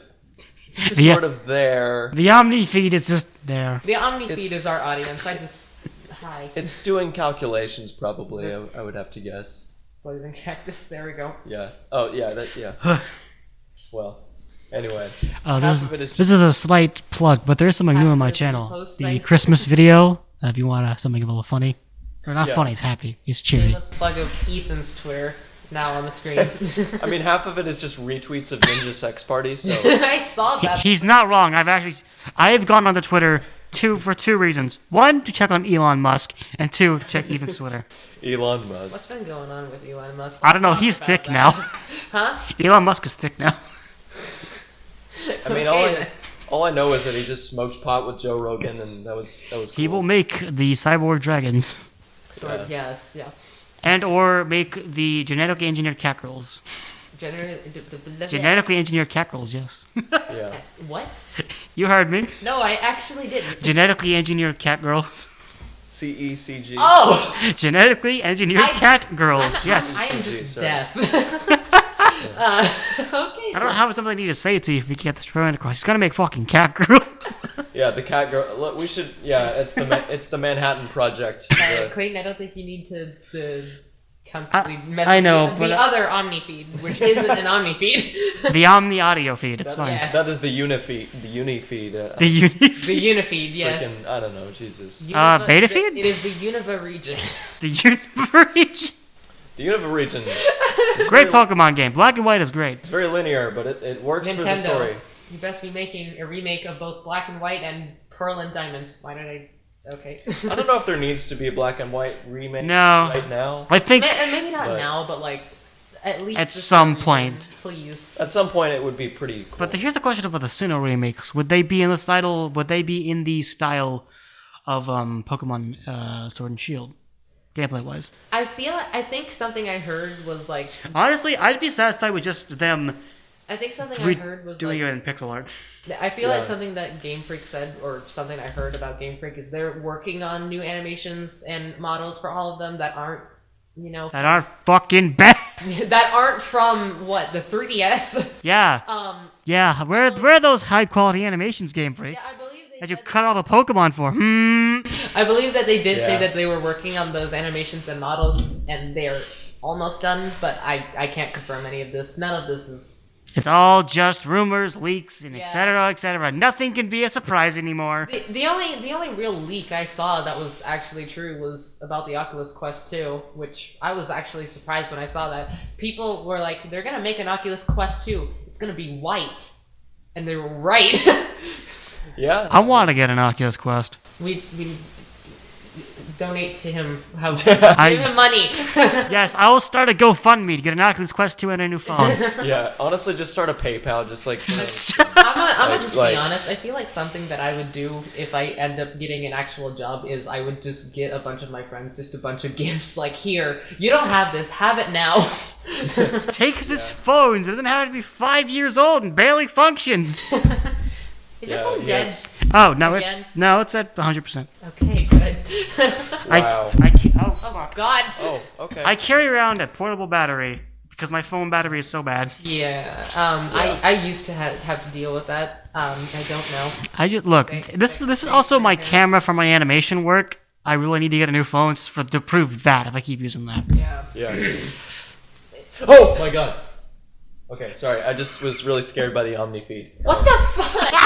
Yeah. sort of there. The Omnifeed is just there. The Omnifeed It's- is our audience. Hi. It's doing calculations probably. This- I would have to guess. Poison Cactus. There we go. Yeah. Oh yeah. Yeah. Well. Anyway. Oh, Half this of it is is a slight plug, but there's something new on my Half of it is channel. post The nice. Christmas video. If you want something a little funny, or not Yeah. funny, it's happy. It's cheery. Shameless plug of Ethan's Twitter now on the screen. I mean, half of it is just retweets of Ninja Sex Party. So I saw that. He's not wrong. I've gone onto Twitter for 2 reasons. 1, to check on Elon Musk, and 2, to check Ethan's Twitter. Elon What's Musk. been going on with Elon Musk? I don't know. Let's talk He's about thick that. now. Huh? Elon Musk is thick now. I mean, Okay, all I know is that he just smoked pot with Joe Rogan, and that was cool. He will make the cyborg dragons, Sort of, yes, yeah. and or make the genetically engineered cat girls. Genetically engineered cat girls, yes. Yeah. What? You heard me. No, I actually didn't. Genetically engineered cat girls. CECG. Oh! Genetically engineered cat girls, yes. I am just Sorry. deaf. Okay. I don't know how much I need to say it to you if we get this point across. He's gonna make fucking cat girls. Yeah, the cat girl. Look, we should. Yeah, it's the Manhattan Project. Clayton, I don't think you need to constantly mess I with know, the but- other Omnifeed, which isn't an Omnifeed. The Omni audio feed, it's fine. Yes. That is the Unifeed. The Unifeed. The uni The Unifeed, yes. Freaking, I don't know. Jesus. beta feed? It is the Univa region. the universe. The Univa region. Great Pokemon game. Black and White is great. It's very linear, but it works for the Nintendo. story. You best be making a remake of both Black and White and Pearl and Diamond. Why did I? Okay. I don't know if there needs to be a black and white remake No. right now. I think Maybe not but- now, but like at least At the some third point. region, please. At some point, it would be pretty cool. But here's the question about the Sinnoh remakes. Would they be in the style? Would they be in the style of Pokemon Sword and Shield, gameplay wise? I think something I heard was like. Honestly, I'd be satisfied with just them I think something I heard was doing like. it in pixel art. I feel like Yeah. something that Game Freak said, or something I heard about Game Freak, is they're working on new animations and models for all of them that aren't, That aren't fucking bad. that aren't from what the 3DS. Yeah, yeah. Where are those high quality animations, Game Freak? Yeah, I believe they. That you said cut all the Pokemon for? I believe that they did say Yeah. that they were working on those animations and models, and they're almost done. But I can't confirm any of this. None of this is. It's all just rumors, leaks, and Yeah. etc., etc. Nothing can be a surprise anymore. The only real leak I saw that was actually true was about the Oculus Quest 2, which I was actually surprised when I saw that. People were like, they're gonna make an Oculus Quest 2. It's gonna be white. And they were right. Yeah. I want to get an Oculus Quest. we donate to him. Give I- him money. Yes, I will start a GoFundMe to get an Oculus Quest 2 and a new phone. Yeah. Honestly, just start a PayPal, just like. I'm gonna just Like- be honest. I feel like something that I would do if I end up getting an actual job is I would just get a bunch of my friends just a bunch of gifts. Like, here, you don't have this, have it now. Take this phone. It doesn't have to be 5 years old and barely functions. Is your Yeah, phone yes. dead? Oh no, Again? it's at 100%. Okay, good. Wow. Oh God. Oh, okay. I carry around a portable battery because my phone battery is so bad. Yeah. I used to have to deal with that. I don't know. I just look. This is also my camera for my animation work. I really need to get a new phone to prove that if I keep using that. Yeah. Yeah. Oh my god. Okay, sorry. I just was really scared by the Omnifeed. What the fuck?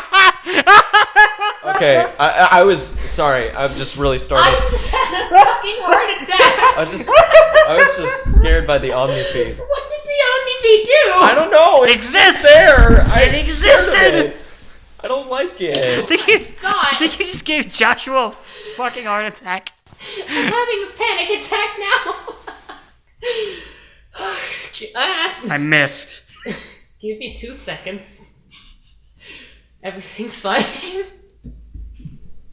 Okay, I was sorry. I'm just really started. I just had a fucking heart attack. I was just scared by the Omnifeed. What did the Omnifeed do? I don't know. It's exists. there. It existed. It. I don't like it. I think you just gave Joshua a fucking heart attack. I'm having a panic attack now. I missed. Give me 2 seconds. Everything's fine.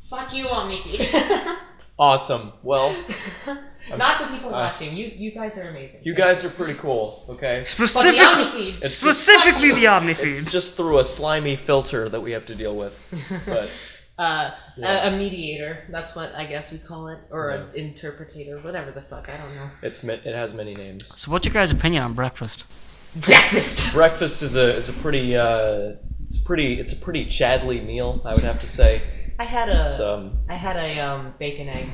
Fuck you, Omnifeed. Awesome. Well, Not the people watching. You guys are amazing. you guys are pretty cool. Okay. But the Specifically, Omnifeed. It's specifically the It's Omnifeed. just through a slimy filter that we have to deal with. But A mediator. That's what I guess we call it, or an interpretator, whatever the fuck. I don't know. it has many names. So, what's your guys' opinion on breakfast? Breakfast. Breakfast is a pretty it's a pretty Chadley meal, I would have to say. I had It's a bacon egg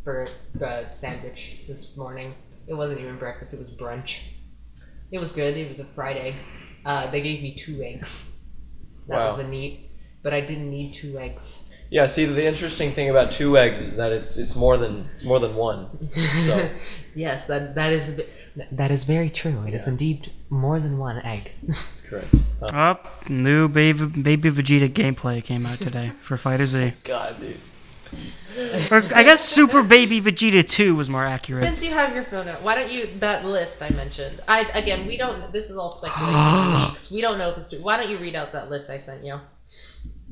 for the sandwich this morning. It wasn't even breakfast; it was brunch. It was good. It was a Friday. They gave me 2 eggs. That Wow. was a neat, but I didn't need 2 eggs. yeah. See, the interesting thing about 2 eggs is that it's more than one. So Yes, that is very true. It is indeed more than 1 egg. that's correct. Oh, new Baby Vegeta gameplay came out today for Fighter Z. God, dude. Or I guess Super Baby Vegeta 2 was more accurate. Since you have your phone out, why don't you that list I mentioned? We don't. This is all speculation and leaks. We don't know if it's true. Why don't you read out that list I sent you?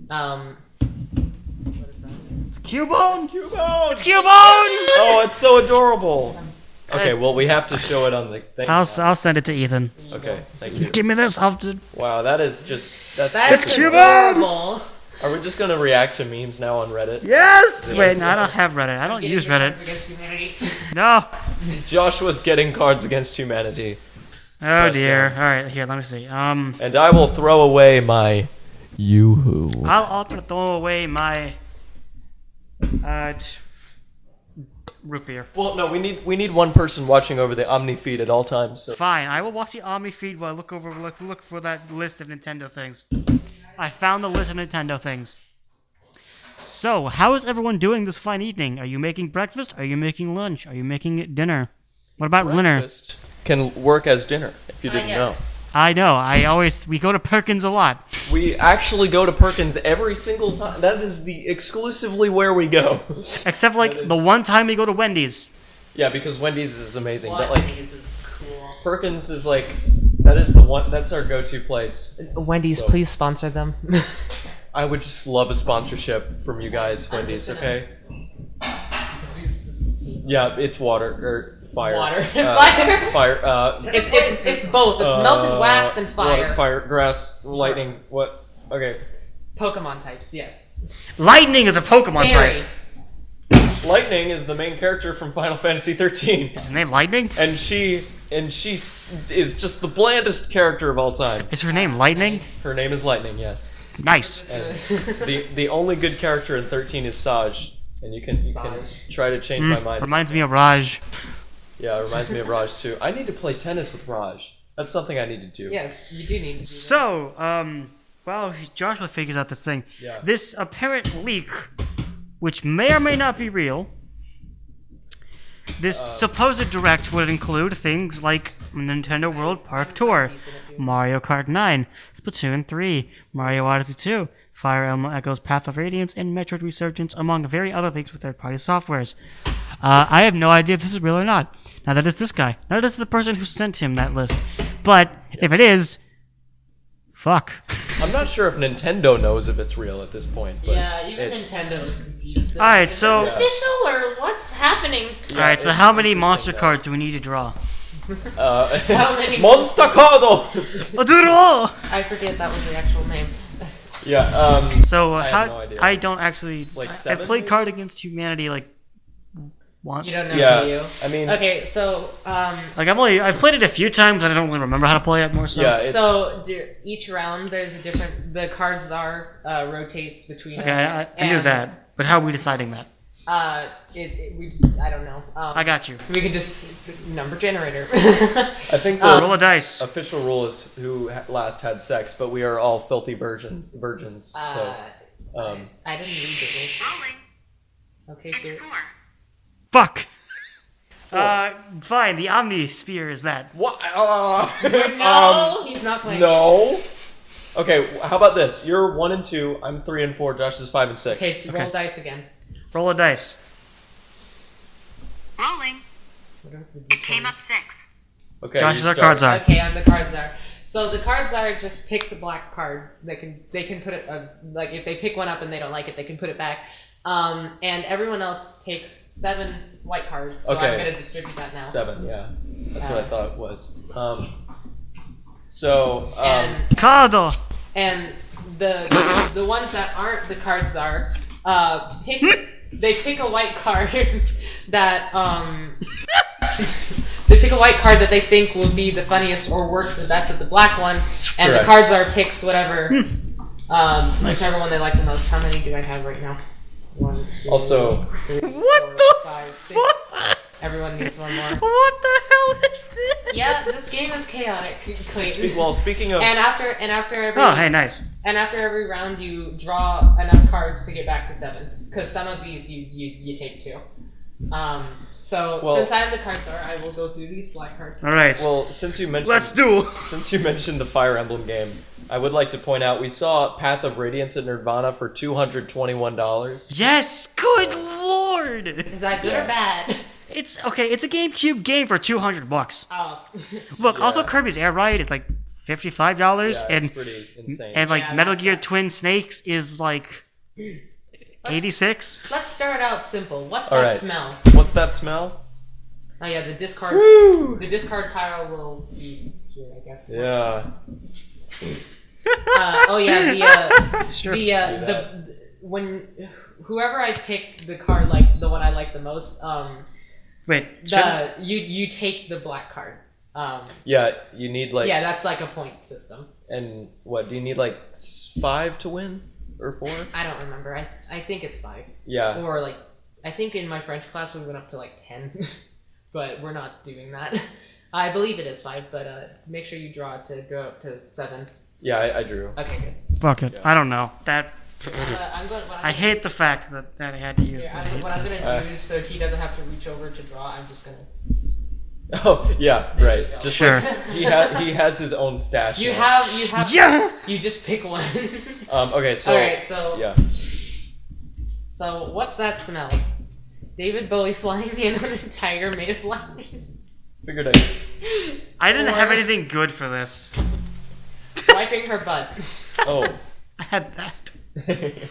What is that? Cubone! Cubone! It's Cubone! Oh, it's so adorable. Okay, well we have to show it on the thing. I'll send it to Ethan. Okay, thank you. Give me this. Wow, that is just That's It's Cubone! adorable. Are we just gonna react to memes now on Reddit? Yes! Wait, Yes. no, I don't have Reddit. I don't use Getting Reddit. your against humanity. No. Joshua's getting Cards Against Humanity, Oh But, dear. All right, here. Let me see. and I will throw away my Yoo-hoo. I'll throw away my root beer. Well, no, we need one person watching over the Omnifeed at all times. So Fine. I will watch the Omnifeed while I look for that list of Nintendo things. I found the list of Nintendo things. So, how is everyone doing this fine evening? Are you making breakfast? Are you making lunch? Are you making dinner? What about dinner? breakfast can work as dinner if you didn't know. Yes. I know. We go to Perkins a lot. We actually go to Perkins every single time. That is the exclusively where we go. Except like the one time we go to Wendy's. Yeah, because Wendy's is amazing. But Wendy's is cool. Perkins is like, that is the one. That's our go-to place. Wendy's, So- please sponsor them. I would just love a sponsorship from you guys, Wendy's. Okay. Yeah, it's water or fire. Water. Fire. Fire. It's both. It's melted wax and fire. What, fire, grass, lightning. What? Okay. Pokemon types, yes. Lightning is a Pokemon Fairy. type. Lightning is the main character from Final Fantasy 13, Is his name Lightning? and she is just the blandest character of all time. Is her name Lightning? Her name is Lightning. Yes. Nice. And the only good character in 13 is Saj, and you can try to change my mind. Reminds me of Raj. Yeah, it reminds me of Raj too. I need to play tennis with Raj. That's something I need to do. Yes, you do need to do that. So, while Joshua figures out this thing, Yeah. this apparent leak, which may or may not be real, this supposed direct would include things like Nintendo World Park Tour, Mario Kart 9, Splatoon 3, Mario Odyssey 2, Fire Emblem Echoes Path of Radiance, and Metroid Resurgence, among very other things with third-party softwares. I have no idea if this is real or not. Now that is this guy. Now that is the person who sent him that list. But if it is, fuck. I'm not sure if Nintendo knows if it's real at this point. But Yeah, even it's- Nintendo is confused. Alright, Is so- this official or what's happening? Yeah, Alright, so it's how many interesting, monster though. cards do we need to draw? How many- Monster Cardo! I'll do it all! I forget that was the actual name. Yeah. So, I have no idea. I don't actually... Like I 7, played maybe? Card Against Humanity, like, once. You don't know, Yeah. do you? I mean, Okay, so Like, I've played it a few times, but I don't really remember how to play it more so. yeah. It's, each round there's a different. The cards are rotates between Okay, us. I knew and, that. But how are we deciding that? I don't know. I got you. We can just number generator. I think the Roll a dice. official rule is who last had sex, but we are all filthy virgins. So, I didn't read the rule. Rolling. Okay, It's so 4. Fuck! Fine, the Omnisphere is that. what? no, he's not playing. No. Okay, how about this? You're 1 and 2. I'm 3 and 4. Josh is 5 and 6. Okay, roll Okay. dice again. Roll a dice. Rolling. It came up 6. Okay. Josh, you our start. cards are. Okay, I'm the cards are. So the cards are just picks a black card. They can put it like if they pick one up and they don't like it, they can put it back. And everyone else takes 7 white cards. So Okay. I'm gonna distribute that now. 7. Yeah, that's what I thought it was. So. And Cardo! and the ones that aren't the cards are they pick a white card that they pick a white card that they think will be the funniest or works the best with the black one, and Correct. the cards are picks whatever whichever one they like the most. How many do I have right now? 1, 2, Also- 3, What 4, the 5, 6. fuck? Everyone needs one more. What the hell is this? Yeah, this game is chaotic. Well, speaking of. And after every Oh, hey, nice. And after every round, you draw enough cards to get back to 7. Because some of these you take 2. Well- Since I have the card store, I will go through these black cards. Alright. Well, since you mentioned. Let's do. Since you mentioned the Fire Emblem game, I would like to point out we saw Path of Radiance at Nirvana for $221. Yes, good lord! Is that good Yeah. or bad? It's okay. It's a GameCube game for $200. Oh. Look, Yeah. also Kirby's Air Ride is like $55, Yeah, it's and pretty insane. like Yeah, Metal that's Gear that. Twin Snakes is like 86. Let's start out simple. What's All that right. smell? What's that smell? Oh yeah, the discard. Woo! The discard pile will be here, I guess. Yeah. Oh yeah, Sure. when whoever I pick the card like the one I like the most, Wait, shouldn't- you take the black card. Yeah, you need like. Yeah, that's like a point system. And what, do you need like 5 to win? Or 4? I don't remember. I think it's 5. Yeah. Or like, I think in my French class we went up to like 10, but we're not doing that. I believe it is 5, but make sure you draw it to go up to 7. Yeah, I drew. Okay, good. fuck it. Yeah. I don't know. That I'm going. I hate the fact that I had to use Here, that. what I'm gonna do so he doesn't have to reach over to draw. I'm just gonna. Oh yeah, There right. you go. Just Sure. like he has his own stash. You now. have. Yeah! You just pick one. Okay, so. Alright, so. Yeah. So, what's that smell? David Bowie flying me in on a tiger made of lightning. Figured I. I didn't have Or- anything good for this. Wiping her butt. Oh. I had that.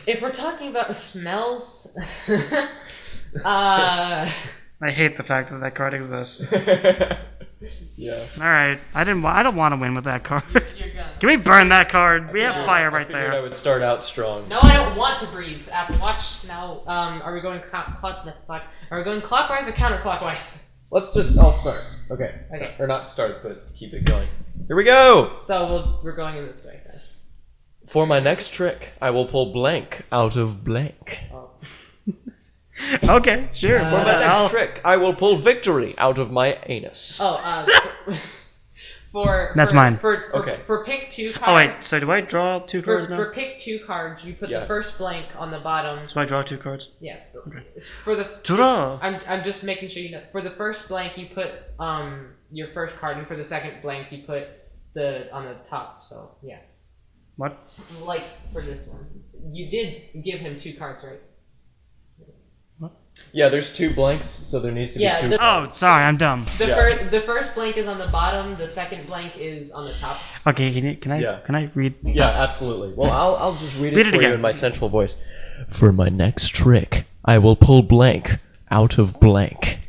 If we're talking about smells, I hate the fact that card exists. Yeah. Alright, I don't want to win with that card. you're gonna. Can we burn that card? We have Yeah, fire I right figured I there. would start out strong. No, I don't want to breathe. Apple Watch now. Are we going Are we going clockwise or counterclockwise? I'll start. Okay. Okay. Or not start, but keep it going. Here we go! So we're going in this way then. For my next trick, I will pull blank out of blank. Oh. Okay, sure. For my next trick, I will pull victory out of my anus. That's mine. Okay. For pick 2 cards. Oh wait, so do I draw 2 For, cards now? for pick 2 cards, you put Yeah. the first blank on the bottom. So I draw 2 cards. Yeah. For the Draw! I'm just making sure you know. For the first blank, you put your first card, and for the second blank, you put the on the top. So yeah. What? Like for this one, you did give him 2 cards, right? Yeah, there's 2 blanks, so there needs to be Yeah, 2. the- Oh, sorry, I'm dumb. The first blank is on the bottom. The second blank is on the top. Okay, can I Yeah. read? Yeah, absolutely. Well, I'll just read Read it it for you again. in my sensual voice. For my next trick, I will pull blank out of blank.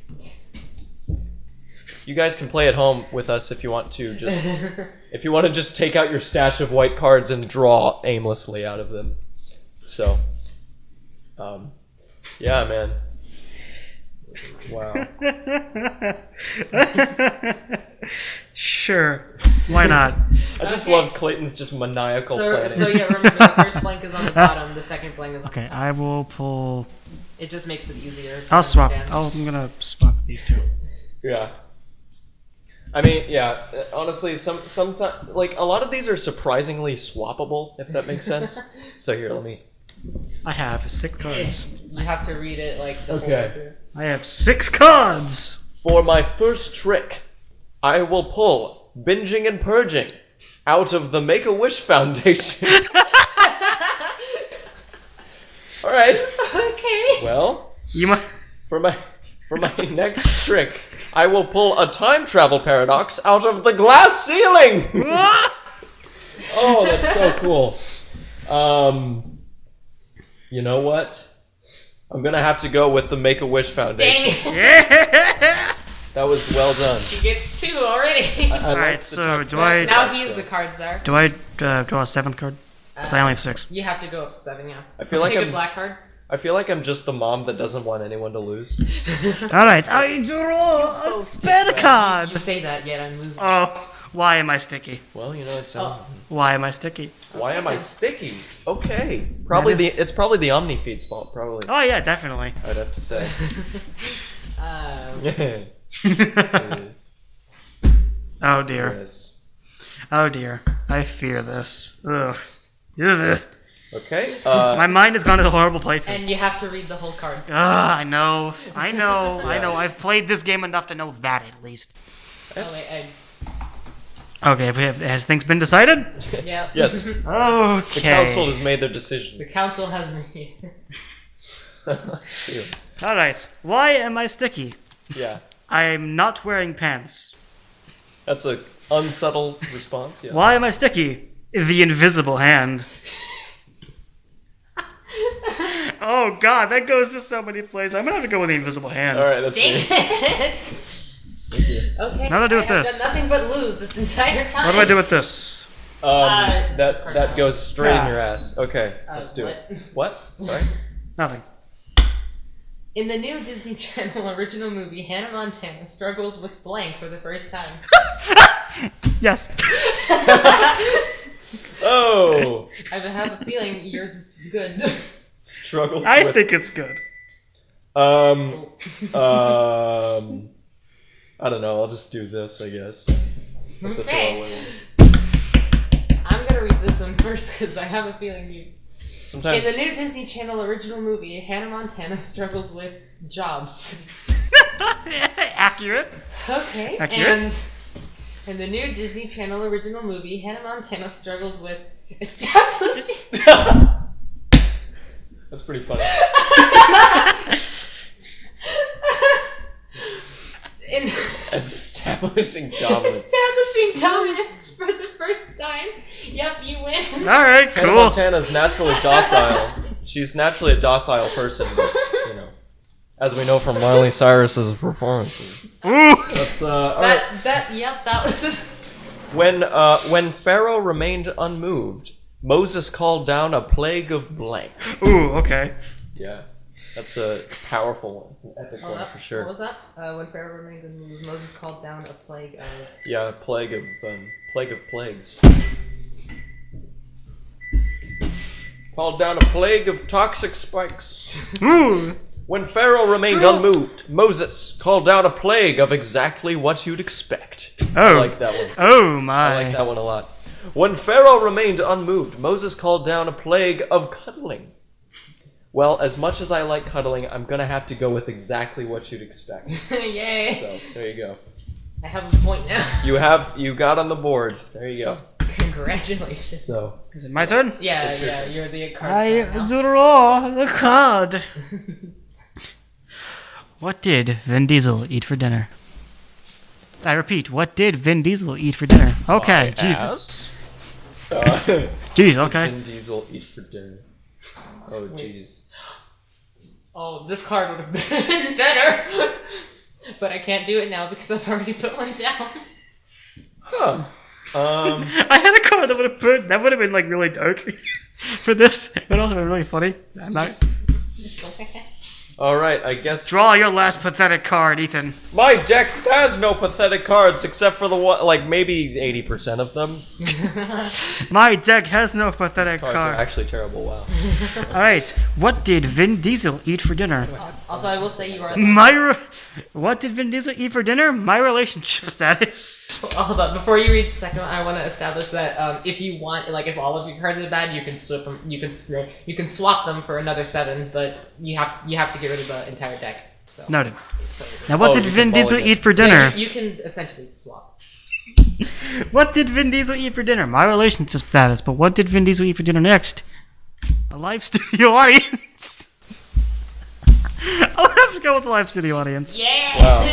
You guys can play at home with us if you want to. If you want to just take out your stash of white cards and draw aimlessly out of them. So, yeah, man. Wow. Sure. Why not? I just Okay. love Clayton's just maniacal planning. So yeah, remember the first blank is on the bottom. The second blank is. Okay, I will pull. It just makes it easier. to I'll swap. understand. I'm gonna swap these 2. Yeah. I mean, yeah. Honestly, sometimes like a lot of these are surprisingly swappable, if that makes sense. So here, let me. I have 6 cards. You have to read it like the Okay. whole. I have 6 cards. For my first trick, I will pull binging and purging out of the Make-A-Wish Foundation. All right. Okay. Well, You might. for my next trick, I will pull a time travel paradox out of the glass ceiling. Oh, that's so cool. You know what? I'm gonna have to go with the Make-A-Wish Foundation. Dang it. Yeah. That was well done. He gets 2 already. I All right, like the so time do travel I- Now paradox, he's though. the card czar. Do I draw a 7th card? Because I only have 6. You have to go up to 7, yeah. I feel like Take I'm- a black card. I feel like I'm just the mom that doesn't want anyone to lose. All right, I draw a spell card. You say that, yet I'm losing. Oh, why am I sticky? Well, you know, it sounds. Oh. Why am I sticky? Why am I sticky? Okay, probably it's probably the Omnifeed's fault. Probably, Oh yeah, definitely. I'd have to say. Oh dear. Yes. Oh dear. I fear this. Ugh. Ugh. Okay. My mind has gone to horrible places. And you have to read the whole card. I know. I've played this game enough to know that at least. Oh, wait, Okay, has things been decided? yeah. Yes. Okay. The council has made their decision. The council has me. See. All right. Why am I sticky? Yeah, I'm not wearing pants. that's a unsubtle response. Yeah. Why am I sticky? The invisible hand. Oh god, that goes to so many places. I'm gonna have to go with the invisible hand. All right, that's Dang good. it! Thank you. Okay. What do I do with have this? done nothing but lose this entire time. What do I do with this? That goes straight in your ass. Okay, let's do what? it. What? Sorry. Nothing. In the new Disney Channel original movie, Hannah Montana struggles with blank for the first time. Yes. Oh, I have a feeling yours is good. struggles I with. think it's good. I don't know. I'll just do this, I guess. That's a Okay. throwaway one. I'm gonna read this one first because I have a feeling you. Sometimes. In the new Disney Channel original movie, Hannah Montana struggles with jobs. Accurate. Okay. Accurate. And the new Disney Channel original movie, Hannah Montana struggles with establishing. That's pretty funny. Establishing dominance. Establishing dominance for the first time. Yep, you win. All right, Hannah cool. Montana's naturally docile. She's naturally a docile person, but, you know, as we know from Miley Cyrus's performances. Ooh. That's, all right. That was. When Pharaoh remained unmoved, Moses called down a plague of blank. Ooh, okay. Yeah, that's a powerful one. It's an epic one for sure. What was that? When Pharaoh remained unmoved, Moses called down a plague of. Yeah, plague of plagues. Called down a plague of toxic spikes. Ooh. When Pharaoh remained unmoved, Moses called down a plague of exactly what you'd expect. Oh. I like that one. Oh my. I like that one a lot. When Pharaoh remained unmoved, Moses called down a plague of cuddling. Well, as much as I like cuddling, I'm gonna have to go with exactly what you'd expect. Yay! So, there you go. I have a point now. You got on the board. There you go. Congratulations. So, Is it my turn? Yeah, you're the card. I player now. draw the card. What did Vin Diesel eat for dinner? I repeat, what did Vin Diesel eat for dinner? Okay, Jesus. Jeez, okay. Vin Diesel eat for dinner. Oh, jeez. Oh, this card would have been better. But I can't do it now because I've already put one down. Huh. I had a card that would have been like really dark for this. It would also been really funny. I'm not. All right, I guess. Draw your last pathetic card, Ethan. My deck has no pathetic cards except for the one, like maybe 80% of them. My deck has no These pathetic cards are card. actually terrible. Wow. Alright, what did Vin Diesel eat for dinner? Also, I will say you are. What did Vin Diesel eat for dinner? My relationship status. Hold on, before you read the second one, I want to establish that if you want, like, if all of your cards are bad, you can swap them. You can swap them for another 7, but you have to get rid of the entire deck. So. Noted. So, Now, what did you Vin can Diesel mulligan. eat for dinner? Yeah, you can essentially swap. What did Vin Diesel eat for dinner? My relationship status. But what did Vin Diesel eat for dinner next? A live studio audience. I'll have to go with the live studio audience. Yeah. Wow.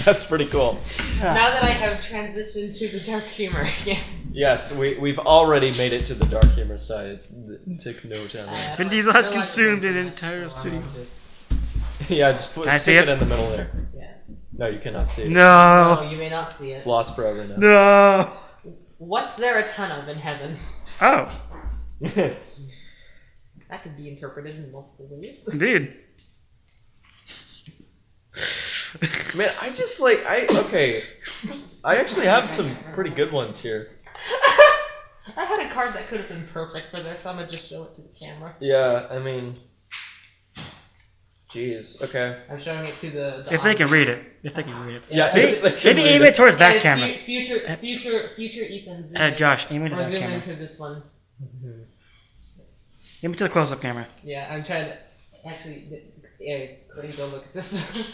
That's pretty cool. Now that I have transitioned to the dark humor again. Yes, we've already made it to the dark humor side. It took no time. Vin Diesel has consumed an entire studio. Yeah, just Can I see stick it it? in the middle there. Yeah. No, you cannot see it. No. No, you may not see It's it. lost forever now. No. What's there a ton of in heaven? Oh, That could be interpreted in multiple ways. indeed. Man, I actually have some pretty good ones here. I had a card that could have been perfect for this. I'm gonna just show it to the camera. Yeah, I mean, jeez. Okay. I'm showing it to the If they can read it. If they can read it. Yeah, Maybe, if they can maybe read aim it. it towards that And camera. Future Ethan. Zoom in. Josh, aim it Or to that zoom camera. into this one. Aim it to the close-up camera. Yeah, I'm trying to. Actually, yeah, Cody, go look at this one.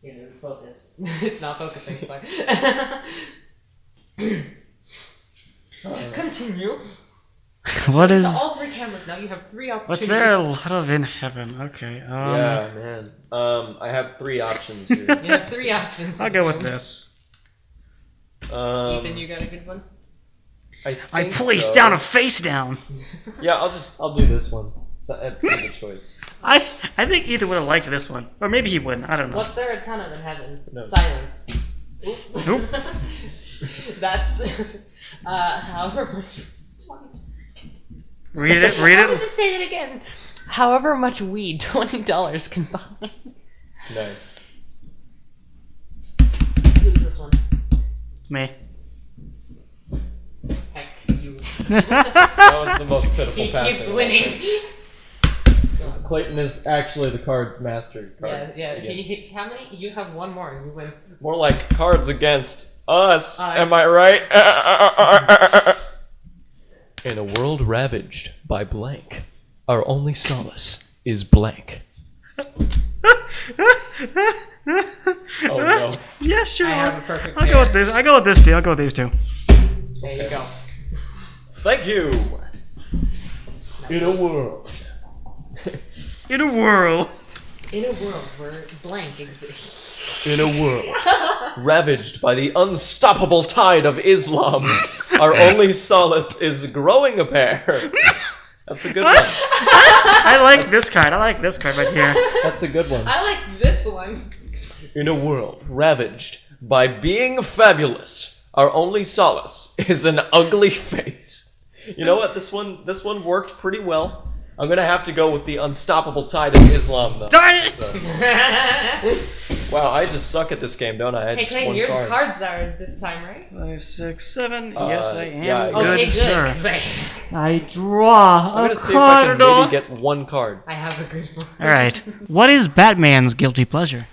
Here, focus. It's not focusing. It's fine. Continue. What is? To all 3 cameras now. You have 3 opportunities. What's there a lot of in heaven? Okay. Yeah, man. I have 3 options here. You have 3 options. I'll go with so- this. Ethan, you got a good one. I think place so. down a face down. Yeah, I'll do this one. So that's a good choice. I think Ethan would have liked this one, or maybe he wouldn't. I don't know. What's there a ton of in heaven? No. Silence. Oop. Nope. That's however much. Read it. I would just say that again. However much weed $20 can buy. Nice. Who's this one? Me. Heck, you. That was the most pitiful He passing. keeps winning. Clayton is actually the card master. Yeah. Against. How many? You have one more and you win. More like cards against us. Us. Am I right? In a world ravaged by blank, our only solace is blank. Oh no. Yeah, sure. I have a perfect I'll pair. go with this. I'll go with this two. I'll go with these two. There you go. Thank you. In a world. In a world. In a world where blank exists. In a world ravaged by the unstoppable tide of Islam, our only solace is growing a pair. That's a good one. I like this card. I like this card right here. That's a good one. I like this one. In a world ravaged by being fabulous, our only solace is an ugly face. You know what? This one worked pretty well. I'm gonna have to go with the unstoppable tide of Islam, though. Darn it! So. Wow, I just suck at this game, don't I? I Hey, just Clayton, one your card. cards are this time, right? 5, 6, 7. Yes, I am. yeah, good, Okay, good. sir. 'cause I draw I'm a gonna see if I can card. maybe get one card. I have a good one. All right. What is Batman's guilty pleasure?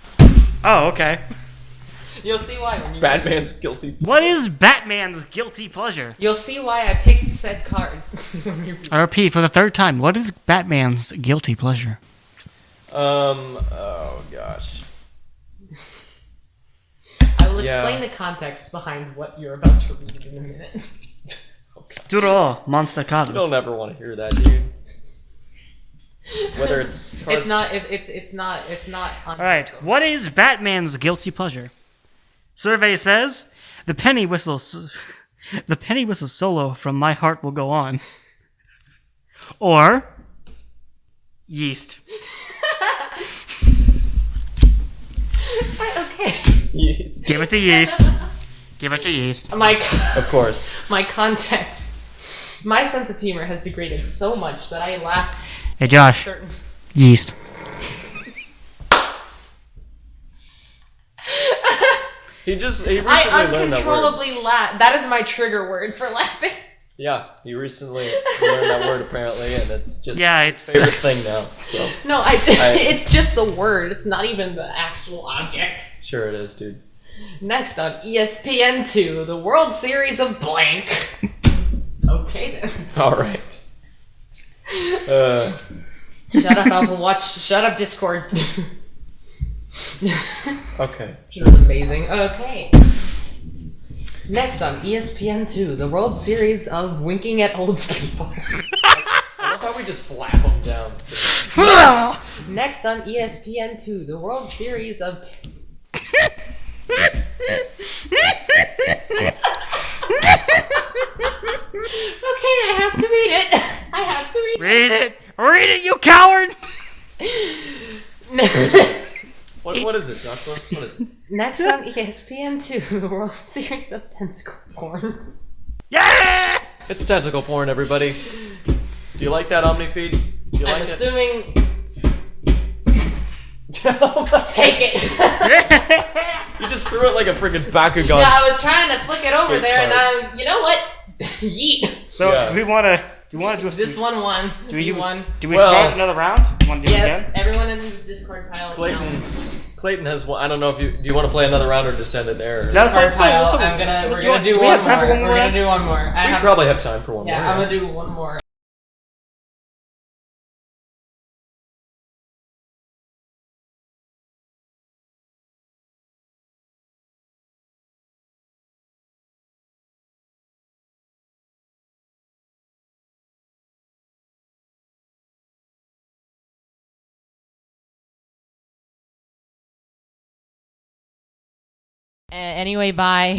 Oh, okay. You'll see why when you Batman's guilty. What is Batman's guilty pleasure? You'll see why I picked said card. When you- I repeat for the third time. What is Batman's guilty pleasure? Oh gosh. I will Yeah. explain the context behind what you're about to read in a minute. Draw monster card. You don't ever want to hear that, dude. Whether it's cards... It's not. It's not. It's not. All right. What is Batman's guilty pleasure? Survey says the penny whistle solo from My Heart Will Go On, or yeast. Okay. Yes. Give it to yeast. Give it to yeast. Of course. My context. My sense of humor has degraded so much that I laugh Hey Josh, certain. yeast. He recently I learned that word. uncontrollably laugh. That is my trigger word for laughing. Yeah, he recently learned that word apparently, and it's just Yeah, his it's favorite thing now. So No, it's just the word. It's not even the actual object. sure it is, dude. Next on ESPN2, the World Series of blank. Okay then. All right. Shut up, Apple Watch. Shut up, Discord. Okay. This is amazing. Okay. Next on ESPN2, the World Series of winking at old people. I love how we just slap them down. Next on ESPN2, the World Series of... Okay, I have to read it. I have to read Read it. Read it, you coward. it. What is it, Joshua? What is it? Next on ESPN2, the World Series of tentacle porn. Yeah. It's tentacle porn, everybody. Do you like that Omnifeed? Do you I'm like assuming... it? Take it! You just threw it like a freaking Bakugan. Yeah, I was trying to flick it over Good there, and card. you know what? Yeet. So Yeah. do we want to? Do you want to do This one won. Do we, You won. do we Well- start another round? You want to do it Yeah, again? everyone in the Discord pile. Clayton has one. I don't know if do you want to play another round or just end it there? Or... That- Discord pile. let's go. We're Do you gonna do want- we one have time for more. one more We're gonna round? do one more. We probably have time for one Yeah, more. I'm gonna do one more. Anyway, bye.